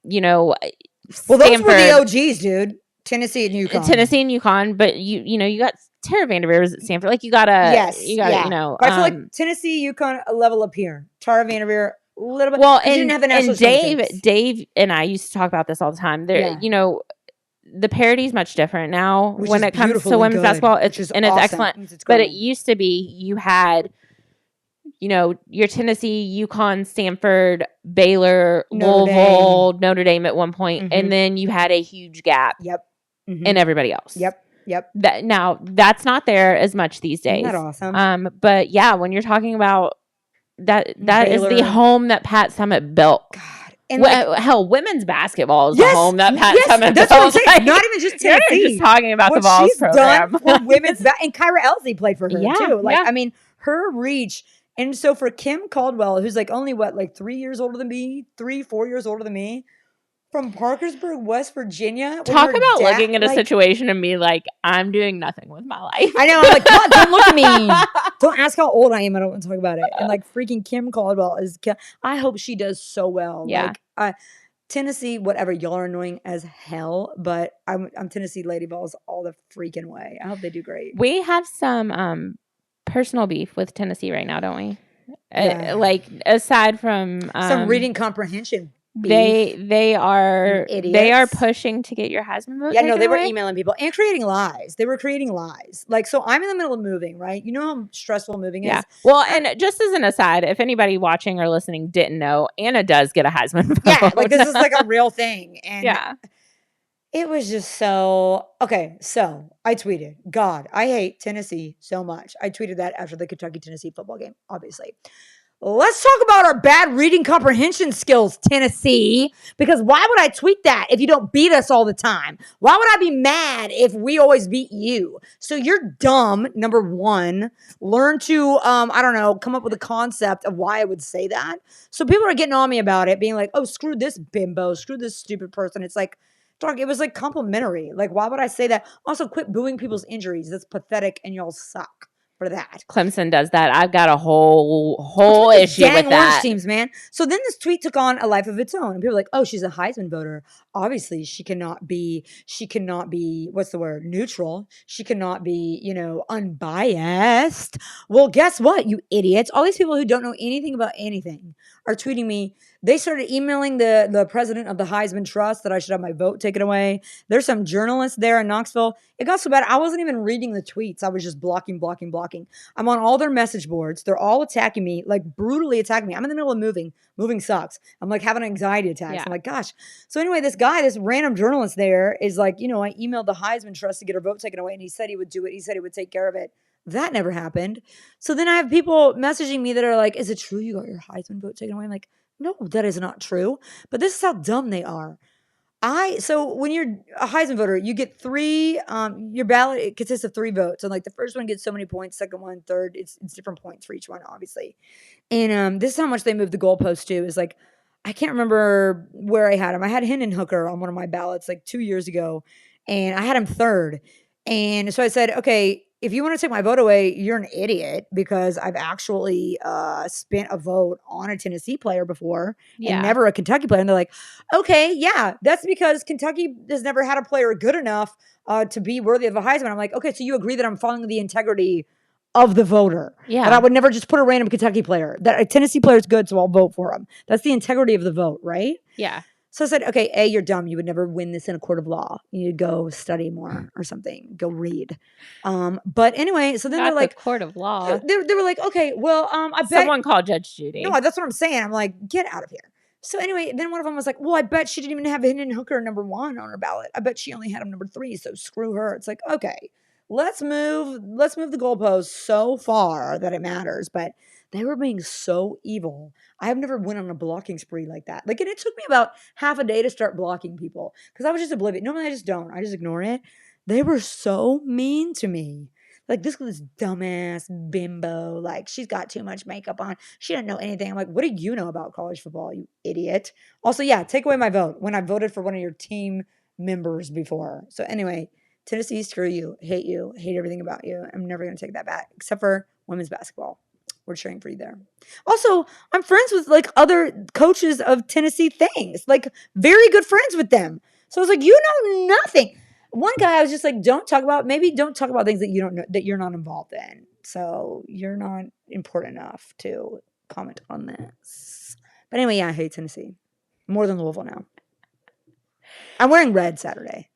those were the OGs, dude. Tennessee and UConn. But you got Tara Vanderveer was at Stanford. Like, you gotta, But I feel like Tennessee, UConn, a level up here. Tara Vanderveer, a little bit. Well, and Dave and I used to talk about this all the time. There, the parity is much different now when it comes to women's basketball. It's awesome. Excellent. But it used to be you had your Tennessee, UConn, Stanford, Baylor, Notre Louisville, Notre Dame at one point, Mhm. and then you had a huge gap Yep. in everybody else. Yep. That's not there as much these Isn't days. that awesome? But yeah, when you're talking about that is the Baylor. home that Pat Summitt built. God. And hell, women's basketball is Yes, the home that Pat yes, Summitt that's built. what I'm saying. Like, Not even just you're Tennessee. just talking about What the Vols she's program. done for women's and Kyra Elsie played for her Yeah, too. Like, yeah. I mean, her reach. And so for Kim Caldwell, who's like only 3 years older than me, 4 years older than me, from Parkersburg, West Virginia. when Talk her about dad- looking at a situation and be like, I'm doing nothing with my life. I know. I'm like, God, don't look at me. Don't ask how old I am. I don't want to talk about it. And like freaking Kim Caldwell I hope she does so well. Yeah. Like, Tennessee, whatever, y'all are annoying as hell, but I'm Tennessee Lady Vols all the freaking way. I hope they do great. We have some personal beef with Tennessee right now, don't we? Yeah. Like aside from Some reading comprehension beef. they are idiots. pushing to get your Heisman vote. Yeah, no, they were away. emailing people and creating lies. They were creating lies. Like, so I'm in the middle of moving, right? You know how stressful moving is? Well, and just as an aside, if anybody watching or listening didn't know, Anna does get a Heisman vote. Yeah, like this is like a real thing. And yeah. it was just so okay. So I tweeted, God, I hate Tennessee so much. I tweeted that after the Kentucky-Tennessee football game, obviously. Let's talk about our bad reading comprehension skills, Tennessee. Because why would I tweet that if you don't beat us all the time? Why would I be mad if we always beat you? So you're dumb, number one. Learn to, come up with a concept of why I would say that. So people are getting on me about it, being like, oh, screw this bimbo, screw this stupid person. It's like, dog, it was like complimentary. Like, why would I say that? Also, quit booing people's injuries. That's pathetic and y'all suck. For that. Clemson does that. I've got a whole issue with that. Orange teams, man. So then this tweet took on a life of its own. And people were like, oh, she's a Heisman voter. Obviously, she cannot be, what's the word? Neutral. She cannot be, unbiased. Well, guess what, you idiots? All these people who don't know anything about anything are tweeting me. They started emailing the president of the Heisman Trust that I should have my vote taken away. There's some journalists there in Knoxville. It got so bad, I wasn't even reading the tweets. I was just blocking. I'm on all their message boards. They're all attacking me, like brutally attacking me. I'm in the middle of moving. Moving sucks. I'm like having anxiety attacks. Yeah. I'm like, gosh. So anyway, this random journalist there is like, I emailed the Heisman Trust to get her vote taken away, and he said he would do it. He said he would take care of it. That never happened. So then I have people messaging me that are like, is it true you got your Heisman vote taken away? I'm like, no, that is not true. But this is how dumb they are. So when you're a Heisman voter, you get three, your ballot, it consists of 3 votes. And like the first one gets so many points, second one, third, it's different points for each one, obviously. And this is how much they moved the goalpost to is like, I can't remember where I had him. I had Hendon Hooker on one of my ballots like 2 years ago, and I had him third. And so I said, okay, if you want to take my vote away, you're an idiot because I've actually spent a vote on a Tennessee player before and never a Kentucky player. And they're like, okay, yeah, that's because Kentucky has never had a player good enough to be worthy of a Heisman. I'm like, okay, so you agree that I'm following the integrity of the voter. Yeah. That I would never just put a random Kentucky player. That a Tennessee player is good, so I'll vote for him. That's the integrity of the vote, right? Yeah. So I said, okay, A, you're dumb. You would never win this in a court of law. You need to go study more or something. Go read. But anyway, so then Not they're like, court of law. They were like, okay, well, I bet someone called Judge Judy. No, that's what I'm saying. I'm like, get out of here. So anyway, then one of them was like, well, I bet she didn't even have Hendon Hooker number 1 on her ballot. I bet she only had him number 3. So screw her. It's like, okay, let's move the goalposts so far that it matters. But they were being so evil. I have never went on a blocking spree like that. Like, and it took me about half a day to start blocking people because I was just oblivious. Normally I just don't. I just ignore it. They were so mean to me. Like, this dumbass bimbo. Like, she's got too much makeup on. She doesn't know anything. I'm like, what do you know about college football, you idiot? Also, yeah, take away my vote when I voted for one of your team members before. So anyway, Tennessee, screw you. Hate everything about you. I'm never going to take that back except for women's basketball. We're cheering for you there. Also, I'm friends with like other coaches of Tennessee things, like very good friends with them. So I was like, you know nothing. One guy, I was just like, don't talk about things that you don't know, that you're not involved in. So you're not important enough to comment on this. But anyway, yeah, I hate Tennessee more than Louisville now. I'm wearing red Saturday.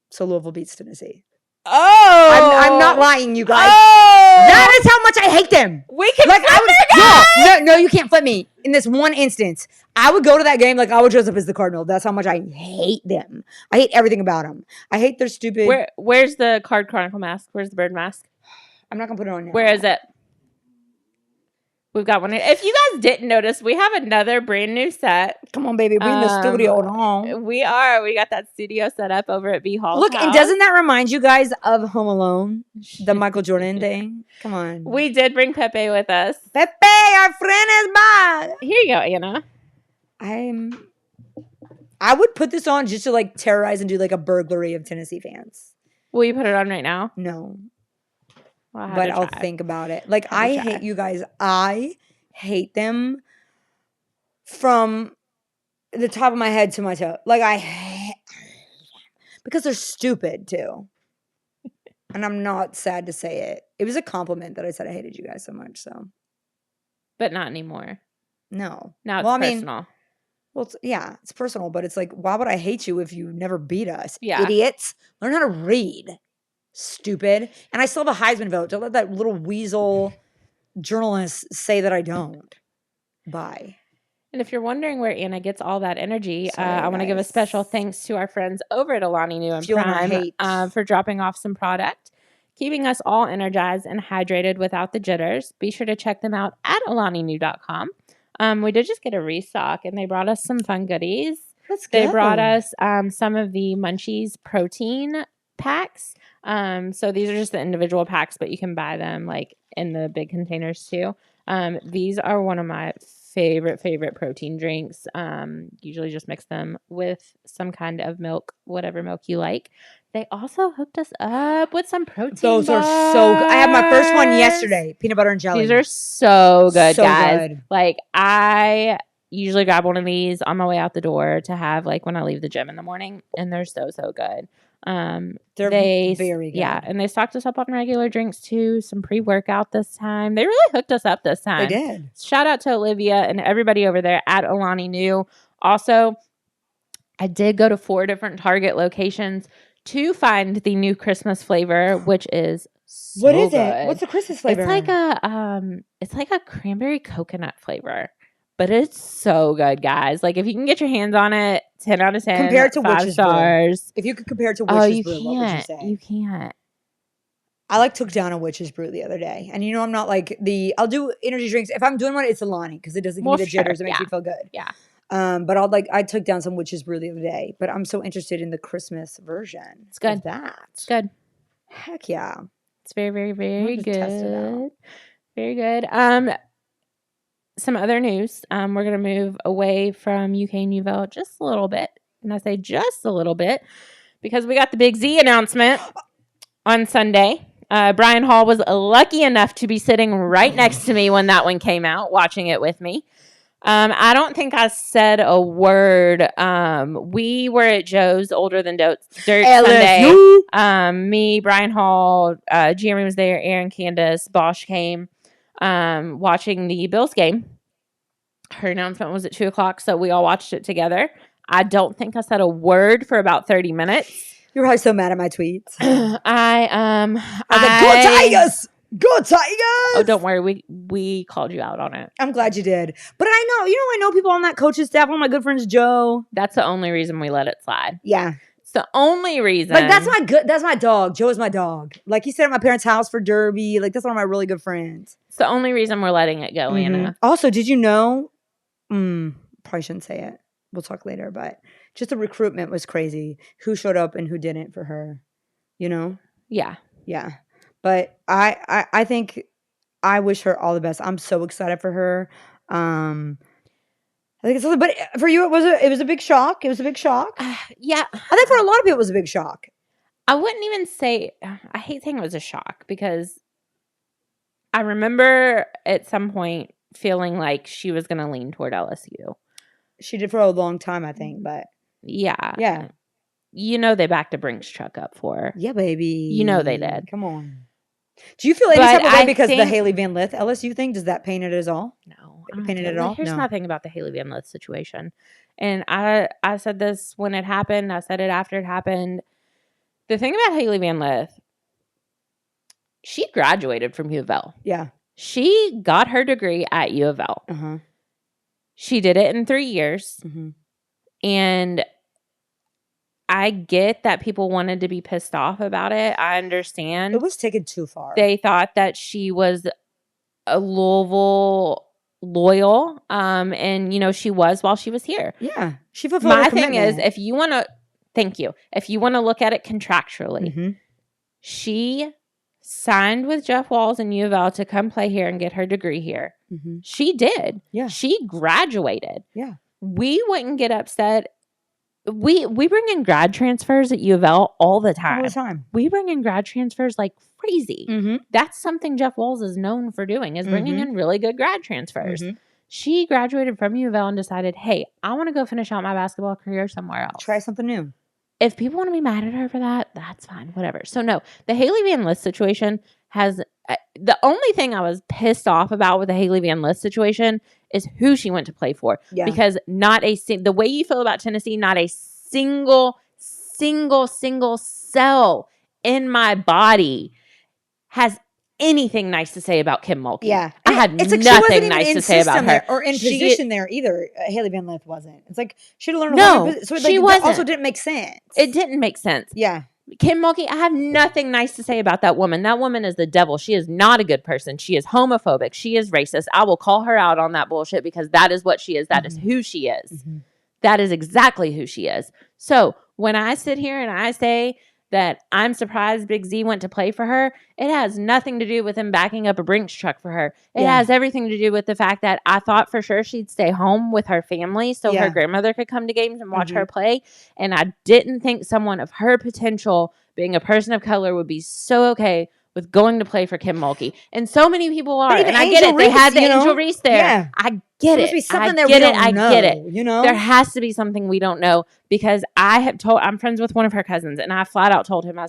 So Louisville beats Tennessee. Oh, I'm not lying, you guys. Oh, That is how much I hate them. we can Like, flip her, guys! no, you can't flip me. In this one instance, I would go to that game like I would dress up as the Cardinal. That's how much I hate them. I hate everything about them. I hate their stupid. Where's the Card Chronicle mask? Where's the bird mask? I'm not gonna put it on now. Where is it? We've got one. If you guys didn't notice, we have another brand new set. Come on, baby. We're in the studio now. We are. We got that studio set up over at B Hall. Look, and doesn't that remind you guys of Home Alone? The Michael Jordan thing? Come on. We did bring Pepe with us. Pepe, our friend is back. Here you go, Anna. I would put this on just to like terrorize and do like a burglary of Tennessee fans. Will you put it on right now? No. Well, but I'll think about it. Like, I hate you guys. I hate them from the top of my head to my toe. Like, I hate because they're stupid too. And I'm not sad to say it. It was a compliment that I said I hated you guys so much. So, but not anymore. No. Now it's personal. It's personal. But it's like, why would I hate you if you never beat us? Yeah. Idiots. Learn how to read. Stupid. And I still have a Heisman vote. Don't let that little weasel journalist say that I don't. Bye. And if you're wondering where Anna gets all that energy, I want to give a special thanks to our friends over at Alani Nu and Prime for dropping off some product, keeping us all energized and hydrated without the jitters. Be sure to check them out at alaninu.com. We did just get a restock, and they brought us some fun goodies. They brought us some of the Munchies protein packs. So these are just the individual packs, but you can buy them like in the big containers too. These are one of my favorite protein drinks. Usually just mix them with some kind of milk, whatever milk you like. They also hooked us up with some protein Those bars. are so good. I had my first one yesterday. Peanut butter and jelly. These are so good, So guys. good. Like, I usually grab one of these on my way out the door to have like when I leave the gym in the morning, and they're so good. They're very good. Yeah, and they stocked us up on regular drinks too, some pre-workout this time. They really hooked us up this time. They did. Shout out to Olivia and everybody over there at Alani Nu. Also, I did go to 4 different Target locations to find the new Christmas flavor, which is so What is good. it? What's the Christmas flavor? It's like a cranberry coconut flavor. But it's so good, guys. Like, if you can get your hands on it, 10 out of 10. Compared to 5 Witch's stars. Brew. If you could compare it to Witch's Brew, can't. what would you say? You can't. I took down a Witch's Brew the other day. And I'm not like I'll do energy drinks. If I'm doing one, it's Alani because it doesn't give me the jitters. It makes me feel good. Yeah. But I took down some Witch's Brew the other day. But I'm so interested in the Christmas version. It's good. It's good. Heck yeah. It's very good. Test it out. Very good. Some other news. We're going to move away from UK and Louisville just a little bit. And I say just a little bit because we got the Big Z announcement on Sunday. Brian Hall was lucky enough to be sitting right next to me when that one came out, watching it with me. I don't think I said a word. We were at Joe's Older Than Dirt Sunday. Me, Brian Hall, Jeremy was there, Aaron, Candace, Bosch came. Watching the Bills game. Her announcement was at 2:00, so we all watched it together. I don't think I said a word for about 30 minutes. You're probably so mad at my tweets. I was like, go Tigers! Go Tigers! Oh, don't worry. We called you out on it. I'm glad you did. But I know people on that coaching staff. One of my good friends, Joe. That's the only reason we let it slide. Yeah. It's the only reason. Like, that's my dog. Joe is my dog. Like, he stayed at my parents' house for Derby. Like, that's one of my really good friends. It's the only reason we're letting it go, Anna. Also, did you know? Probably shouldn't say it. We'll talk later. But just the recruitment was crazy. Who showed up and who didn't for her? Yeah. Yeah. But I think I wish her all the best. I'm so excited for her. I think it's something, but for you, it was a big shock. It was a big shock. Yeah. I think for a lot of people, it was a big shock. I wouldn't even say, I hate saying it was a shock because I remember at some point feeling like she was going to lean toward LSU. She did for a long time, I think, but. Yeah. Yeah. They backed a Brinks truck up for her. Yeah, baby. They did. Come on. Do you feel any type of way because of the Haley Van Lith LSU thing? Does that paint it at all? No. Paint it at all? Here's my thing about the Haley Van Lith situation. And I said this when it happened. I said it after it happened. The thing about Haley Van Lith, She graduated from U of L. Yeah. She got her degree at U of L. Uh-huh. She did it in 3 years. Mm-hmm. And I get that people wanted to be pissed off about it. I understand. It was taken too far. They thought that she was a Louisville loyal. And, you know, she was while she was here. Yeah. She fulfilled her commitment. My thing is, if you want to, thank you. If you want to look at it contractually, Mm-hmm. she signed with Jeff Walls and U of L to come play here and get her degree here. Mm-hmm. She did. Yeah. She graduated. Yeah. We wouldn't get upset. We bring in grad transfers at U of L all the time. All the time. We bring in grad transfers like crazy. Mm-hmm. That's something Jeff Walls is known for doing, is bringing Mm-hmm. in really good grad transfers. Mm-hmm. She graduated from U of L and decided, hey, I want to go finish out my basketball career somewhere else. Try something new. If people want to be mad at her for that, that's fine, whatever. So no, the Haley Van Lith situation has the only thing I was pissed off about with the Haley Van Lith situation is who she went to play for. Yeah. Because not a the way you feel about Tennessee, not a single cell in my body has anything nice to say about Kim Mulkey. Yeah. I had it's like nothing nice to say about her. There, or in position there either. Haley Van Lith wasn't. It's like she'd have learned no, so like, she wasn't. Also didn't make sense. It didn't make sense. Yeah. Kim Mulkey, I have nothing nice to say about that woman. That woman is the devil. She is not a good person. She is homophobic. She is racist. I will call her out on that bullshit because that is what she is. That is who she is. Mm-hmm. That is exactly who she is. So when I sit here and I say that I'm surprised Big Z went to play for her, it has nothing to do with him backing up a Brinks truck for her. It has everything to do with the fact that I thought for sure she'd stay home with her family so her grandmother could come to games and watch her play. And I didn't think someone of her potential, being a person of color, would be so okay with going to play for Kim Mulkey. And so many people are. And I get it. They had the Angel Reese there. Yeah. I get it. I get it. You know? There has to be something we don't know because I'm friends with one of her cousins and I flat out told him, I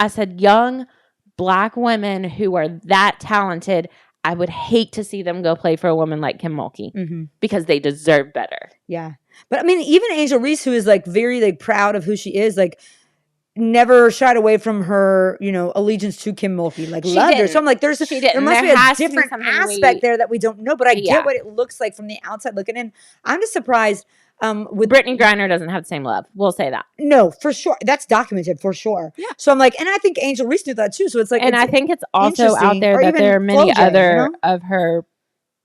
said, young Black women who are that talented, I would hate to see them go play for a woman like Kim Mulkey because they deserve better. Yeah. But I mean, even Angel Reese, who is like very like proud of who she is, like never shied away from her, you know, allegiance to Kim Mulkey, like loved her. So I'm like, there must be a different aspect there that we don't know, but I get what it looks like from the outside looking in. I'm just surprised with Brittany Griner doesn't have the same love. We'll say that. No, for sure. That's documented for sure. Yeah. So I'm like, and I think Angel Reese knew that too. So it's like, and I think it's also out there that there are many other of her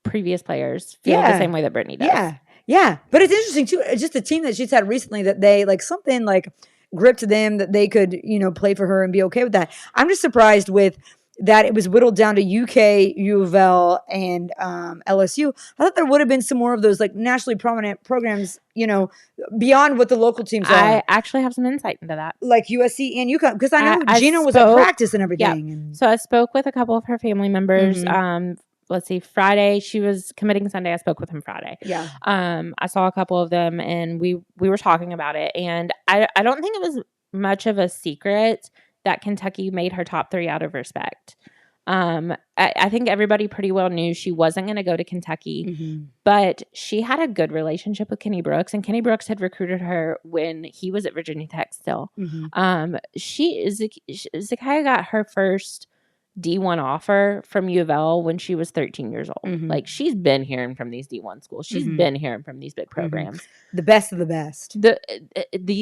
previous players feel the same way that Brittany does. Yeah. Yeah. But it's interesting too. It's just the team that she's had recently that they like something like gripped them that they could, you know, play for her and be okay with that. I'm just surprised with that it was whittled down to UK, U of L, and LSU. I thought there would have been some more of those like nationally prominent programs, you know, beyond what the local teams are. I actually have some insight into that. Like USC and UConn, because I know Gina was at practice and everything. Yeah. So I spoke with a couple of her family members. Let's see, Friday. She was committing Sunday. I spoke with him Friday. Yeah. I saw a couple of them and we were talking about it. And I don't think it was much of a secret that Kentucky made her top 3 out of respect. I think everybody pretty well knew she wasn't going to go to Kentucky, but she had a good relationship with Kenny Brooks, and Kenny Brooks had recruited her when he was at Virginia Tech still. Zakiya got her first D1 offer from U of L when she was 13 years old. Like, she's been hearing from these D1 schools. She's been hearing from these big programs. The best of the best. The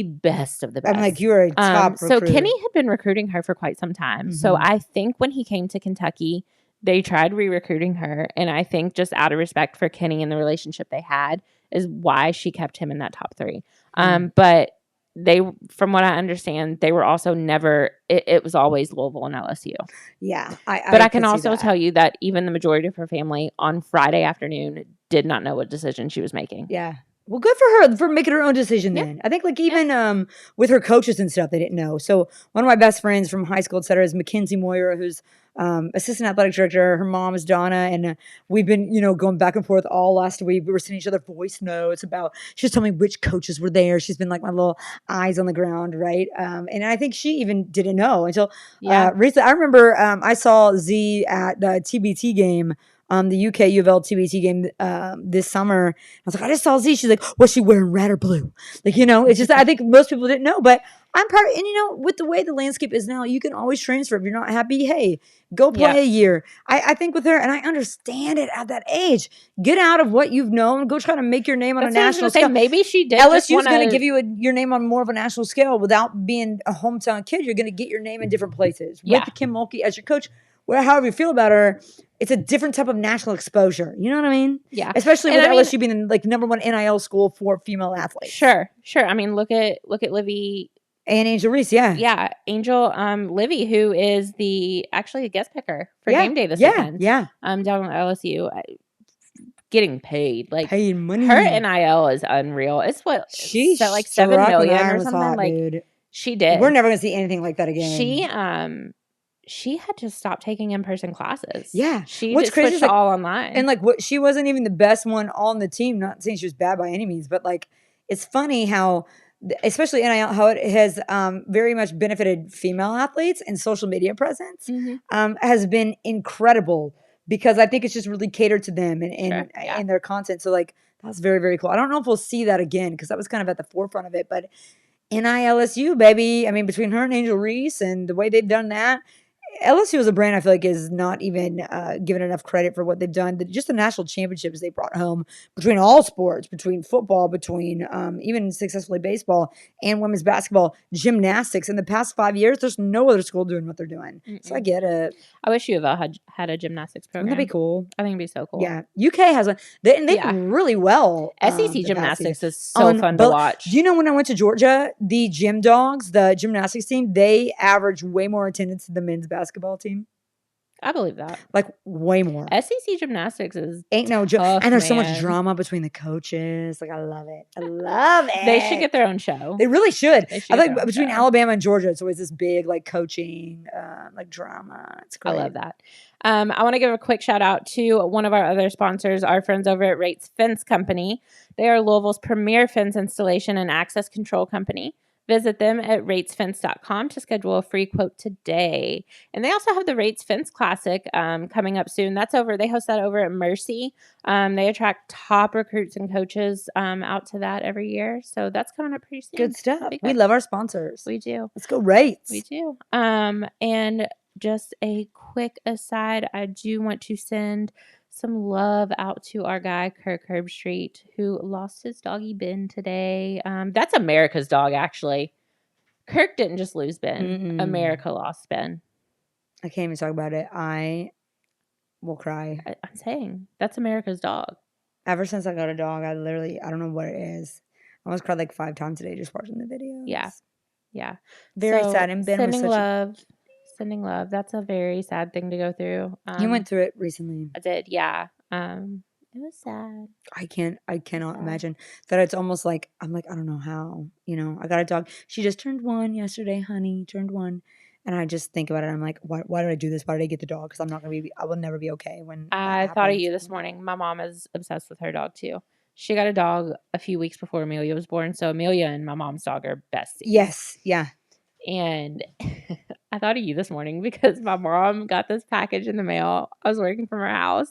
best of the best. I'm like, you're a top recruiter. So Kenny had been recruiting her for quite some time. So I think when he came to Kentucky, they tried re-recruiting her. And I think just out of respect for Kenny and the relationship they had is why she kept him in that top 3. But they, from what I understand, they were also never, it was always Louisville and LSU. Yeah. But I can also tell you that even the majority of her family on Friday afternoon did not know what decision she was making. Yeah. Well, good for her for making her own decision then. I think like even with her coaches and stuff, they didn't know. So one of my best friends from high school, et cetera, is Mackenzie Moira, who's assistant athletic director. Her mom is Donna. And we've been, you know, going back and forth all last week. We were sending each other voice notes about, she was telling me which coaches were there. She's been like my little eyes on the ground, right? And I think she even didn't know until recently. I remember I saw Z at the TBT game the UK U of L TBT game this summer. I was like, I just saw Z. She's like, what's she wearing, red or blue? Like, it's just, I think most people didn't know, but I'm proud. And with the way the landscape is now, you can always transfer. If you're not happy, hey, go play a year. I think with her, and I understand it at that age, get out of what you've known, go try to make your name on a national scale. Maybe she did. LSU's going to give you your name on more of a national scale without being a hometown kid. You're going to get your name in different places. With Kim Mulkey as your coach, however you feel about her, it's a different type of national exposure. You know what I mean? Yeah. Especially with LSU being the number one NIL school for female athletes. Sure. I mean, look at Livy and Angel Reese. Yeah. Yeah. Angel Livy, who is actually a guest picker for game day this weekend. Yeah. Down at LSU. Getting paid. Paid money. Her NIL is unreal. It's what she's like $7 million or something. Hot, dude. She did. We're never gonna see anything like that again. She had to stop taking in-person classes. Yeah. She just switched all online. And she wasn't even the best one on the team. Not saying she was bad by any means, but it's funny how, especially NIL, how it has very much benefited female athletes, and social media presence has been incredible, because I think it's just really catered to them and their content. So that's very, very cool. I don't know if we'll see that again, because that was kind of at the forefront of it, but NILSU, baby. I mean, between her and Angel Reese and the way they've done that, LSU as a brand, I feel like, is not even given enough credit for what they've done. Just the national championships they brought home between all sports, between football, between even successfully baseball and women's basketball, gymnastics. In the past 5 years, there's no other school doing what they're doing. So I get it. I wish U of L had a gymnastics program. Wouldn't that be cool? I think it'd be so cool. Yeah. UK has one. They do really well. SEC gymnastics is so fun to watch. Do you know when I went to Georgia, the gym dogs, the gymnastics team, they average way more attendance than the men's basketball team? I believe that. Way more. SEC gymnastics ain't no joke. And there's so much drama between the coaches. I love it. I love it. They should get their own show. They really should. I think between Alabama and Georgia, it's always this big coaching drama. It's great. I love that. I want to give a quick shout out to one of our other sponsors, our friends over at Rates Fence Company. They are Louisville's premier fence installation and access control company. Visit them at ratesfence.com to schedule a free quote today. And they also have the Rates Fence Classic coming up soon. They host that over at Mercy. They attract top recruits and coaches out to that every year. So that's coming up pretty soon. Good stuff. We love our sponsors. We do. Let's go Rates. We do. And just a quick aside, I do want to send some love out to our guy, Kirk Herbstreit, who lost his doggy Ben today. That's America's dog, actually. Kirk didn't just lose Ben. America lost Ben. I can't even talk about it. I will cry. I'm saying, that's America's dog. Ever since I got a dog, I don't know what it is. I almost cried 5 times today just watching the videos. Yeah. Very sad. And Ben was Sending love. That's a very sad thing to go through. You went through it recently. I did, yeah. It was sad. I cannot imagine that. It's almost I don't know how. I got a dog. She just turned 1 yesterday, honey. Turned 1. And I just think about it. I'm like, why did I do this? Why did I get the dog? Because I will never be okay when I thought of you this morning. My mom is obsessed with her dog too. She got a dog a few weeks before Amelia was born. So Amelia and my mom's dog are besties. Yes. Yeah. And I thought of you this morning because my mom got this package in the mail. I was working from her house.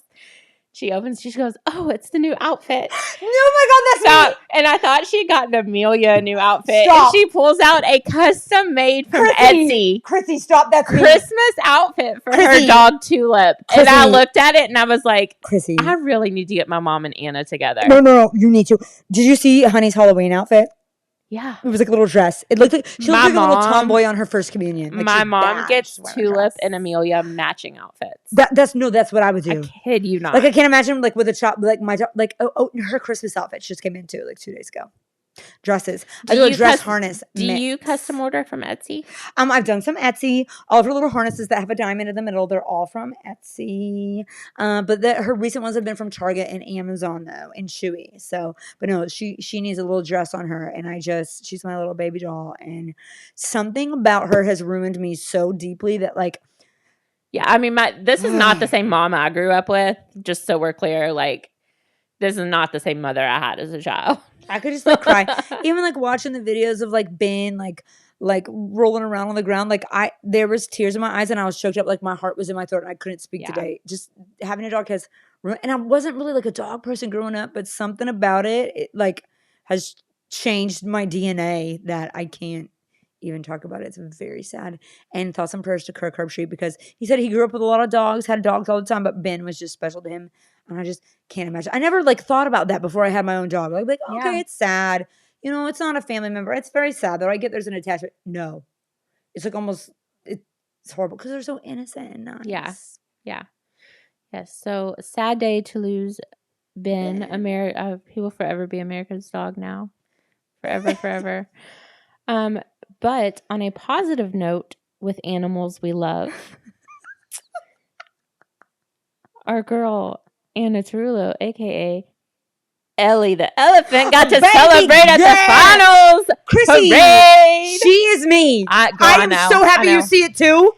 She goes, oh, it's the new outfit. Oh my God, that's me. And I thought she had gotten Amelia a new outfit. Stop. And she pulls out a custom made from Etsy. Chrissy, stop that. Christmas outfit for her dog Tulip. And I looked at it and I was like, Chrissy, I really need to get my mom and Anna together. No, you need to. Did you see Honey's Halloween outfit? Yeah. It was a little dress. It looked like she looked like a little tomboy on her first communion. My mom gets Tulip and Amelia matching outfits. That's what I would do. I kid you not. I can't imagine with a chop her Christmas outfit just came in too 2 days ago. Dresses. I do a dress harness. Do you custom order from Etsy? I've done some Etsy. All of her little harnesses that have a diamond in the middle, they're all from Etsy. But her recent ones have been from Target and Amazon though, and Chewy. So, but no, she needs a little dress on her, and she's my little baby doll, and something about her has ruined me so deeply that yeah, I mean, this is not the same mom I grew up with. Just so we're clear, this is not the same mother I had as a child. I could just cry. Even watching the videos of Ben rolling around on the ground. There was tears in my eyes and I was choked up. My heart was in my throat and I couldn't speak today. Just having a dog has And I wasn't really like a dog person growing up, but something about it like has changed my DNA that I can't even talk about it. It's very sad. And thoughts and prayers to Kirk Herbstreit, because he said he grew up with a lot of dogs, had dogs all the time, but Ben was just special to him. And I just can't imagine. I never like thought about that before I had my own dog. Like, okay, it's sad. You know, it's not a family member. It's very sad though. I get there's an attachment. No, it's like almost, it's horrible because they're so innocent and nice. Yeah. Yes. So sad day to lose Ben. He will forever be America's dog now. Forever. But on a positive note, with animals we love, our girl Anna Tarullo, aka Ellie the elephant, got to celebrate at the finals. Chrissy, Hooray! She is me. I am so happy you see it too.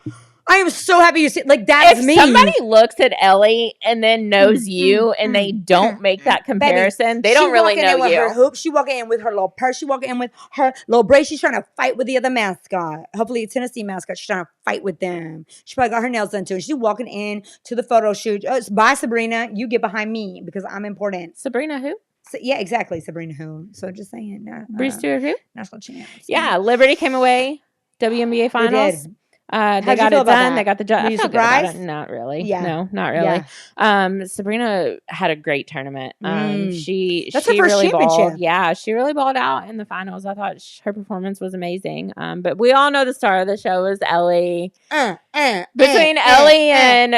I am so happy you see it. Like, that is me. If somebody looks at Ellie and then knows you and they don't make that comparison, they don't really know you. Her hoop, she walking in with her little purse. She walking in with her little brace. She's trying to fight with the other mascot. Hopefully a Tennessee mascot. She's trying to fight with them. She probably got her nails done too. And she's walking in to the photo shoot. Bye, Sabrina. You get behind me because I'm important. Sabrina who? So, yeah, exactly. Sabrina who. So just saying. Bruce Stewart who? National champs. Yeah, Liberty came away. WNBA Finals. They got it done. They got the job. Were you surprised? Not really. Yeah. No, not really. Yeah. Sabrina had a great tournament. That's she her first really championship. balled. Yeah, she really balled out in the finals. I thought her performance was amazing. But we all know the star of the show is Ellie. Between Ellie and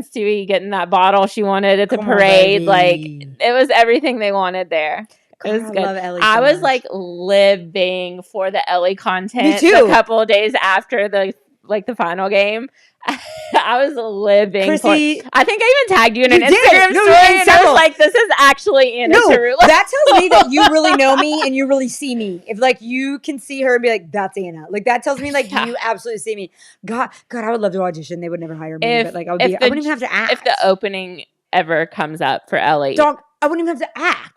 Stewie getting that bottle she wanted at the parade, like it was everything they wanted there. It was good. I love Ellie I so was much. like living for the Ellie content. Me too. A couple of days after the final game, I was living Chrissy, for. I think I even tagged you in an did. Instagram No, story, and I was like, "This is actually Anna Tarullo." That tells me that you really know me and you really see me. If like you can see her and be like, "That's Anna," like that tells me like you absolutely see me. God, I would love to audition. They would never hire me, but like I wouldn't even have to ask. If the opening ever comes up for Ellie, dog, I wouldn't even have to ask.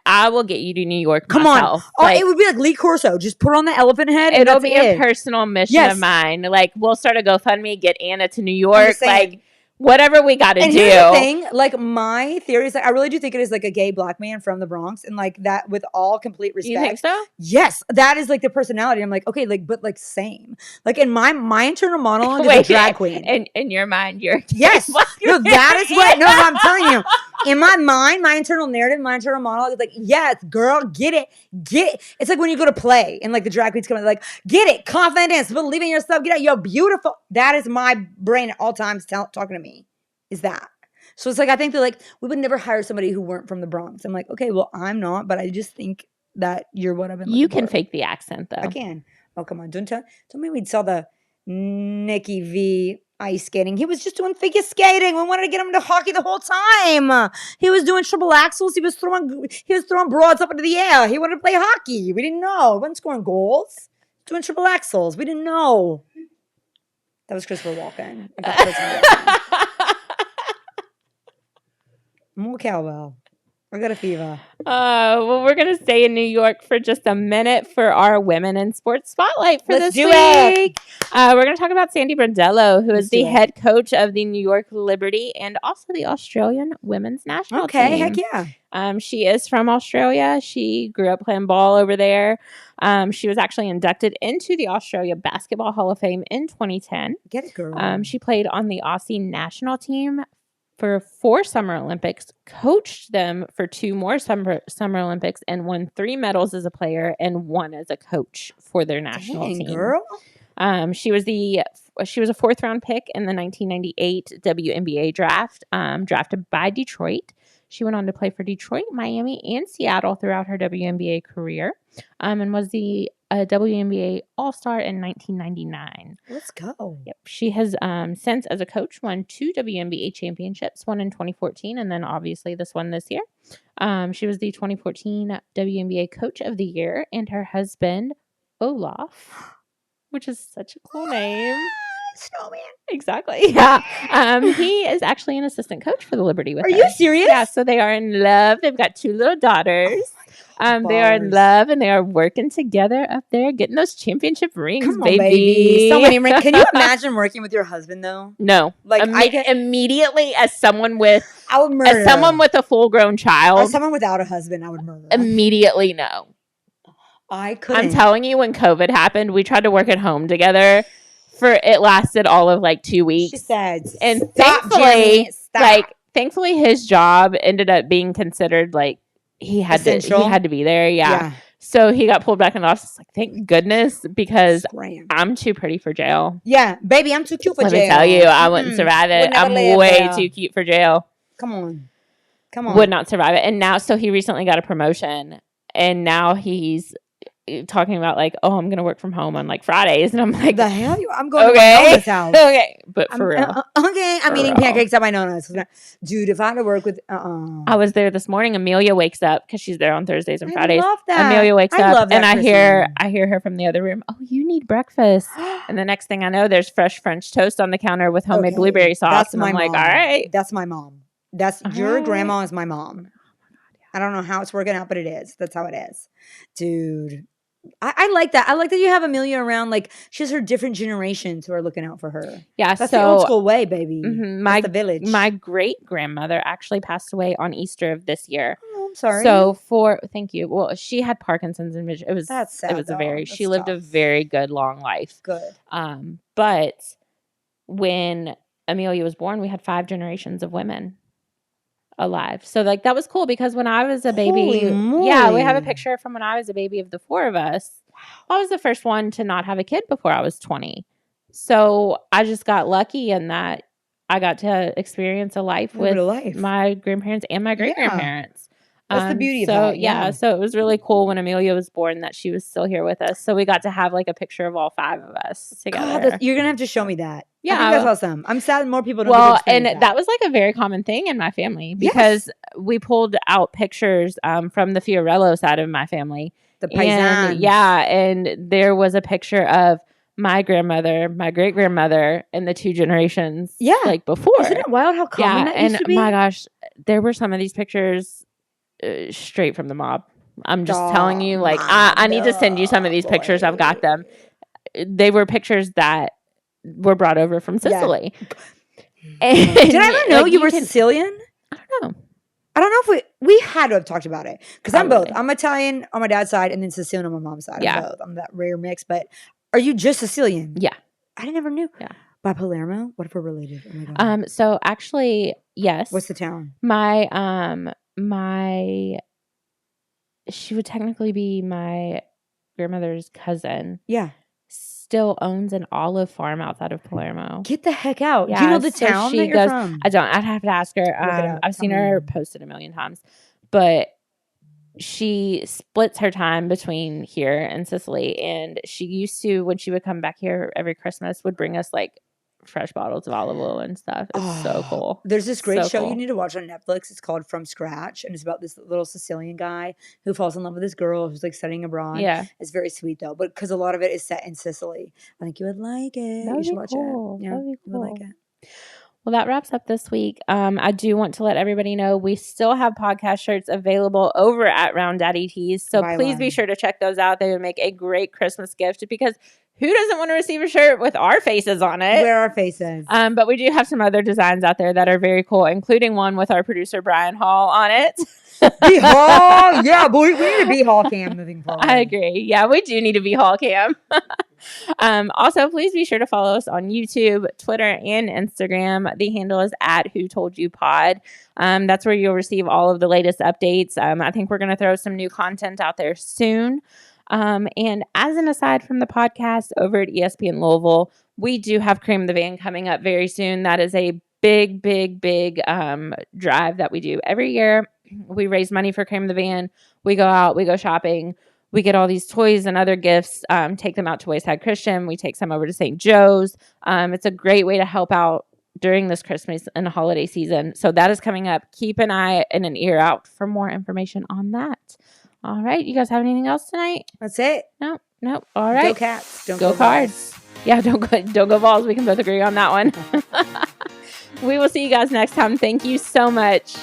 I will get you to New York. Come myself. on. Like, it would be like Lee Corso. Just put on the elephant head. And it'll be a personal mission of mine. Like, we'll start a GoFundMe, get Anna to New York. Like, whatever we got to do. And here's the thing. Like, my theory is like, I really do think it is like a gay black man from the Bronx. And like that, with all complete respect. You think so? Yes. That is like the personality. I'm like, okay, like, but like same. Like in my internal monologue is a drag queen. In your mind, you're yes. No, that is what. No, I'm telling you. In my mind, my internal narrative, my internal monologue is like, yes, girl, get it. It's like when you go to play and like the drag queens come in, like, get it, confidence, believe in yourself, get it, you're beautiful. That is my brain at all times talking to me, is that. So it's like, I think that like, we would never hire somebody who weren't from the Bronx. I'm like, okay, well, I'm not, but I just think that you're what I've been looking You can for. fake the accent, though. I can. Oh, come on. Don't make me saw the Nikki V ice skating. He was just doing figure skating. We wanted to get him to hockey the whole time. He was doing triple axels. He was throwing broads up into the air. He wanted to play hockey. We didn't know. He wasn't scoring goals. Doing triple axels. We didn't know. That was Christopher Walken. I got Christopher Walken. More cowbell. I got a fever. Well, we're going to stay in New York for just a minute for our Women in Sports Spotlight for this week. We're going to talk about Sandy Brondello, who is the head coach of the New York Liberty and also the Australian Women's National Team. Okay, heck yeah. She is from Australia. She grew up playing ball over there. She was actually inducted into the Australia Basketball Hall of Fame in 2010. Get it, girl. She played on the Aussie national team for 4 Summer Olympics, coached them for 2 more Summer Olympics, and won 3 medals as a player and 1 as a coach for their national team. Girl. She was a 4th round pick in the 1998 WNBA draft, drafted by Detroit. She went on to play for Detroit, Miami, and Seattle throughout her WNBA career, and was the WNBA All-Star in 1999. Let's go. Yep. She has since, as a coach, won 2 WNBA championships, one in 2014, and then obviously this one this year. She was the 2014 WNBA Coach of the Year, and her husband, Olaf, which is such a cool name. snowman. Exactly. Yeah. He is actually an assistant coach for the Liberty with Are her. you serious? Yeah. So they are in love. They've got 2 little daughters. They are in Ballers. love and they are working together up there, getting those championship rings, Come on, baby. So many rings. Can you imagine working with your husband though? No. Like immediately as someone with I would murder. As someone with a full-grown child. As someone without a husband, I would murder. Immediately no. I couldn't. I'm telling you, when COVID happened, we tried to work at home together. It lasted all of like 2 weeks. She said, and stop, Jeremy, stop. Thankfully, his job ended up being considered like he had to be there. Yeah. So he got pulled back in the office. Like, thank goodness, because I'm too pretty for jail. Yeah, baby, I'm too cute for jail. Let me tell you, I wouldn't survive it. I'm way too cute for jail. Come on. Would not survive it. And now, so he recently got a promotion, and now he's talking about like, oh, I'm gonna work from home on like Fridays, and I'm like, the hell, I'm going to my nonna's house. Okay, but for real, I'm eating pancakes at my nonna's. Dude, if I had to work with, I was there this morning. Amelia wakes up because she's there on Thursdays and Fridays. I love that. Amelia wakes up, love that, and I hear her from the other room. Oh, you need breakfast. And the next thing I know, there's fresh French toast on the counter with homemade blueberry sauce. That's and my I'm mom. like, all right, that's my mom. That's your grandma is my mom. I don't know how it's working out, but it is. That's how it is, dude. I like that. I like that you have Amelia around. Like, she has her different generations who are looking out for her. Yeah, that's the old school way, baby. That's the village. My great grandmother actually passed away on Easter of this year. Oh, I'm sorry. So thank you. Well, she had Parkinson's and it was that's sad. It was she lived a very good long life. Good. But when Amelia was born, we had 5 generations of women alive. So like that was cool because when I was a baby, we have a picture from when I was a baby of the 4 of us. I was the first one to not have a kid before I was 20. So I just got lucky in that I got to experience a life with my grandparents and my great grandparents. That's the beauty of that. Yeah. So it was really cool when Amelia was born that she was still here with us. So we got to have like a picture of all 5 of us together. God, you're going to have to show me that. Yeah. I think that's awesome. I'm sad more people don't get to experience that was like a very common thing in my family because we pulled out pictures from the Fiorello side of my family. The Paisans. And there was a picture of my grandmother, my great grandmother, and the 2 generations like before. Isn't it wild how common that used to be? My gosh, there were some of these pictures straight from the mob. I'm just telling you, like, I need to send you some of these pictures. I've got them. They were pictures that were brought over from Sicily. And, did I ever know you were Sicilian? I don't know. I don't know if we had to have talked about it because I'm both. I'm Italian on my dad's side and then Sicilian on my mom's side. I'm both. I'm that rare mix. But are you just Sicilian? Yeah. I never knew. Yeah. By Palermo? What if we're related? Oh my God. So actually, yes. What's the town? She would technically be my grandmother's cousin. Yeah. Still owns an olive farm outside of Palermo. Get the heck out. Yeah, do you know the town that you're from? I don't. I'd have to ask her. I've seen her posted a million times. But she splits her time between here and Sicily. And she used to, when she would come back here every Christmas, would bring us like fresh bottles of olive oil and stuff. It's so cool. There's this great show you need to watch on Netflix. It's called From Scratch, and it's about this little Sicilian guy who falls in love with this girl who's like studying abroad. Yeah, it's very sweet though, but because a lot of it is set in Sicily. I think you would like it. You should watch it. Yeah, you would like it. Well, that wraps up this week. I do want to let everybody know we still have podcast shirts available over at Round Daddy Tees. So please be sure to check those out. They would make a great Christmas gift because who doesn't want to receive a shirt with our faces on it? Where our faces. But we do have some other designs out there that are very cool, including one with our producer Brian Hall on it. B-Hall, yeah, boy, we need a B-Hall cam moving forward. I agree. Yeah, we do need a B-Hall cam. Also, please be sure to follow us on YouTube, Twitter, and Instagram. The handle is @WhoToldYouPod. That's where you'll receive all of the latest updates. I think we're going to throw some new content out there soon. And as an aside from the podcast over at ESPN Louisville, we do have Cream the Van coming up very soon. That is a big drive that we do every year. We raise money for Cream the Van. We go out, we go shopping. We get all these toys and other gifts, take them out to Wayside Christian. We take some over to St. Joe's. It's a great way to help out during this Christmas and holiday season. So that is coming up. Keep an eye and an ear out for more information on that. All right. You guys have anything else tonight? That's it. No. Nope. All right. Go Cats. Don't Go go Cards. Vols. Yeah, don't go Vols. We can both agree on that one. We will see you guys next time. Thank you so much.